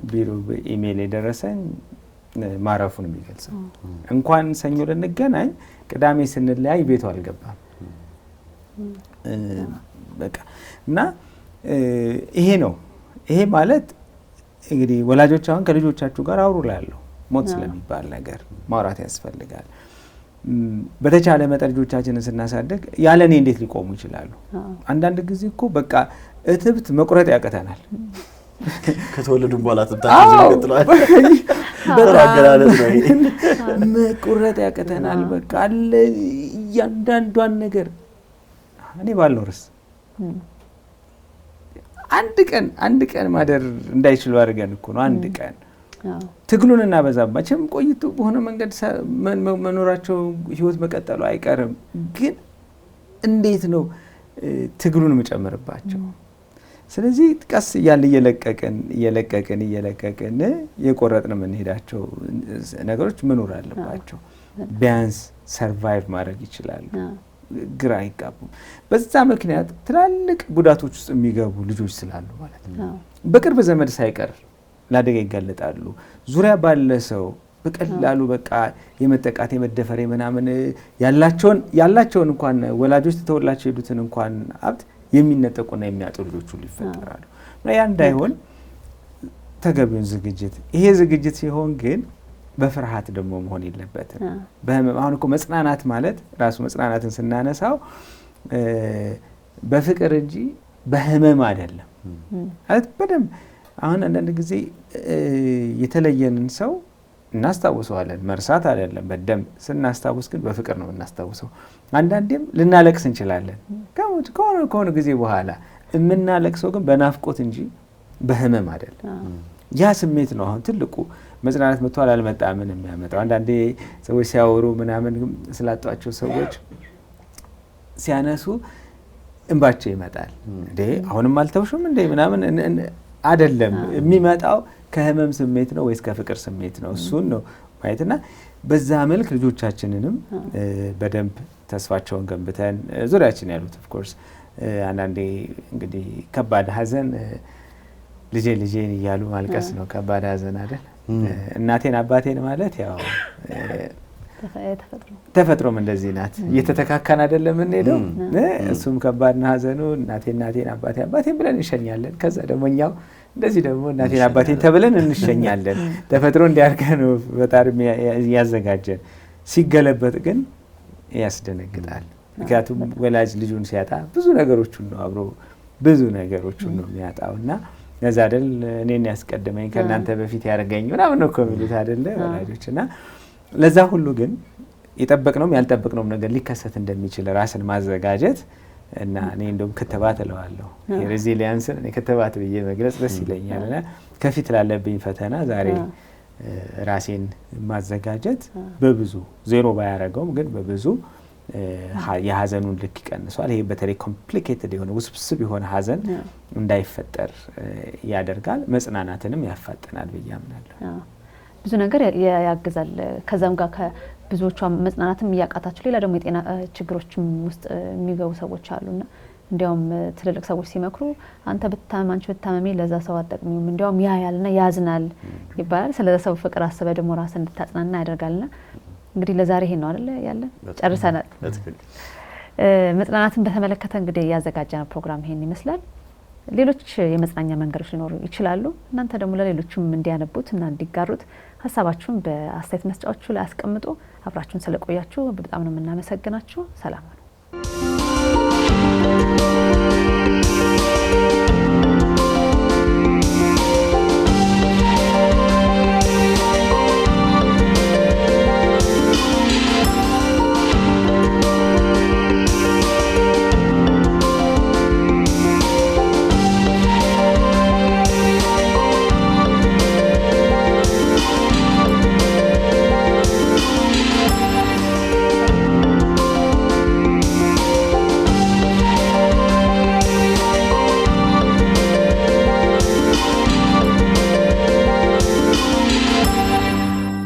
ቢሮ ኢሜል የደረሰኝ ማረፉን የሚገልጸው እንኳን ሰኞ ልንገናኝ ቅዳሜ ስንለያይ ቤቱ አልገባም። በቃ እና ይሄ ነው። ይሄ ማለት እንግዲህ ወላጆች አሁን ከልጆቻችሁ ጋር አውሩ ላለው ሞት ስለሚባል ነገር ማውራት ያስፈልጋል። በተቻለ መጠን ልጆቻችንን ስናሳድግ ያለኔ እንዴት ሊቆሙ ይችላሉ? አንዳንድ ጊዜ እኮ በቃ እትብት መቁረጥ ያቀተናል። ከተወለዱ በኋላ ተጣጣ ይቀጥላል። በራገራለት ነው ይሄ መቁረጥ ያቀተናል። በቃ አለ እያንዳንዷን ነገር እኔ ባልኖርስ አንድ ቀን ማደር እንዳይችሉ አድርገን እኮ ነው። አንድ ቀን ትግሉን እናበዛባቸውም ቆይቶ በሆነ መንገድ መኖራቸው ህይወት መቀጠሉ አይቀርም። ግን እንዴት ነው ትግሉን መጨመርባቸው? ስለዚህ ቀስ እያለ እየለቀቅን የቆረጥን የምንሄዳቸው ነገሮች መኖር አለባቸው። ቢያንስ ሰርቫይቭ ማድረግ ይችላሉ። ግራ አይጋቡም። በዛ ምክንያት ትላልቅ ጉዳቶች ውስጥ የሚገቡ ልጆች ስላሉ ማለት ነው በቅርብ ዘመድ ሳይቀር ለአደጋ ይጋለጣሉ። ዙሪያ ባለ ሰው በቀላሉ በቃ የመጠቃት የመደፈር ምናምን ያላቸውን እንኳን ወላጆች ተተውላቸው ሄዱትን እንኳን ሀብት የሚነጠቁና የሚያጡ ልጆች ሁሉ ይፈጠራሉ። ያ እንዳይሆን ተገቢውን ዝግጅት ይሄ ዝግጅት ሲሆን ግን በፍርሃት ደግሞ መሆን የለበትም። አሁን እኮ መጽናናት ማለት ራሱ መጽናናትን ስናነሳው በፍቅር እንጂ በህመም አይደለም ማለት በደንብ አሁን አንዳንድ ጊዜ የተለየንን ሰው እናስታውሰዋለን፣ መርሳት አይደለም። በደንብ ስናስታውስ ግን በፍቅር ነው እናስታውሰው። አንዳንዴም ልናለቅስ እንችላለን። ከሆነ ጊዜ በኋላ የምናለቅሰው ግን በናፍቆት እንጂ በህመም አይደለም። ያ ስሜት ነው አሁን ትልቁ መጽናናት መጥቷል አልመጣም ምን የሚያመጣው። አንዳንዴ ሰዎች ሲያወሩ ምናምን ስላጧቸው ሰዎች ሲያነሱ እንባቸው ይመጣል። እንዴ አሁንም አልተውሽም እንዴ ምናምን አይደለም። የሚመጣው ከህመም ስሜት ነው ወይስ ከፍቅር ስሜት ነው? እሱን ነው ማየትና በዛ መልክ ልጆቻችንንም በደንብ ተስፋቸውን ገንብተን ዙሪያችን ያሉት ኦፍ ኮርስ አንዳንዴ እንግዲህ ከባድ ሀዘን ልጄን እያሉ ማልቀስ ነው ከባድ ሀዘን አይደል? እናቴን አባቴን ማለት ያው ተፈጥሮም እንደዚህ ናት። እየተተካካን አይደለም እንሄደው። እሱም ከባድ ነው ሀዘኑ። እናቴን አባቴን ብለን እንሸኛለን። ከዛ ደግሞ እኛው እንደዚህ ደግሞ እናቴን አባቴን ተብለን እንሸኛለን። ተፈጥሮ እንዲያርገ ነው በጣም ያዘጋጀን። ሲገለበጥ ግን ያስደነግጣል። ምክንያቱም ወላጅ ልጁን ሲያጣ ብዙ ነገሮችን ነው አብሮ ብዙ ነገሮችን ነው የሚያጣውና ለዛ አይደል እኔን ያስቀድመኝ ከእናንተ በፊት ያርገኝ ምናምን ነው እኮ የሚሉት አይደለ ወላጆችና ለዛ ሁሉ ግን የጠበቅነውም ያልጠበቅነውም ነገር ሊከሰት እንደሚችል ራስን ማዘጋጀት እና እኔ እንደውም ክትባት እለዋለሁ የሬዚሊያንስን እኔ ክትባት ብዬ መግለጽ ደስ ይለኛል። እና ከፊት ላለብኝ ፈተና ዛሬ ራሴን ማዘጋጀት በብዙ ዜሮ ባያረገውም ግን በብዙ የሀዘኑን ልክ ይቀንሷል። ይሄ በተለይ ኮምፕሊኬትድ የሆነ ውስብስብ የሆነ ሀዘን እንዳይፈጠር ያደርጋል፣ መጽናናትንም ያፋጥናል ብዬ አምናለሁ። ብዙ ነገር ያግዛል። ከዛም ጋር ከብዙዎቹ መጽናናትም እያቃታቸው ሌላ ደግሞ የጤና ችግሮችም ውስጥ የሚገቡ ሰዎች አሉና እንዲያውም ትልልቅ ሰዎች ሲመክሩ አንተ ብታመም አንቺ ብታመሚ ለዛ ሰው አጠቅሚውም እንዲያውም ያያልና ያዝናል ይባላል። ስለዛ ሰው ፍቅር አስበ ደግሞ ራስን እንድታጽናና ያደርጋልና እንግዲህ ለዛሬ ይሄን ነው አይደል ያለን ጨርሰናል። መጽናናትን በተመለከተ እንግዲህ ያዘጋጀነው ፕሮግራም ይሄን ይመስላል። ሌሎች የመጽናኛ መንገዶች ሊኖሩ ይችላሉ። እናንተ ደግሞ ለሌሎችም እንዲያነቡት እና እንዲጋሩት ሀሳባችሁን በአስተያየት መስጫዎቹ ላይ አስቀምጡ። አብራችሁን ስለቆያችሁ በጣም ነው የምናመሰግናችሁ። ሰላም ነው።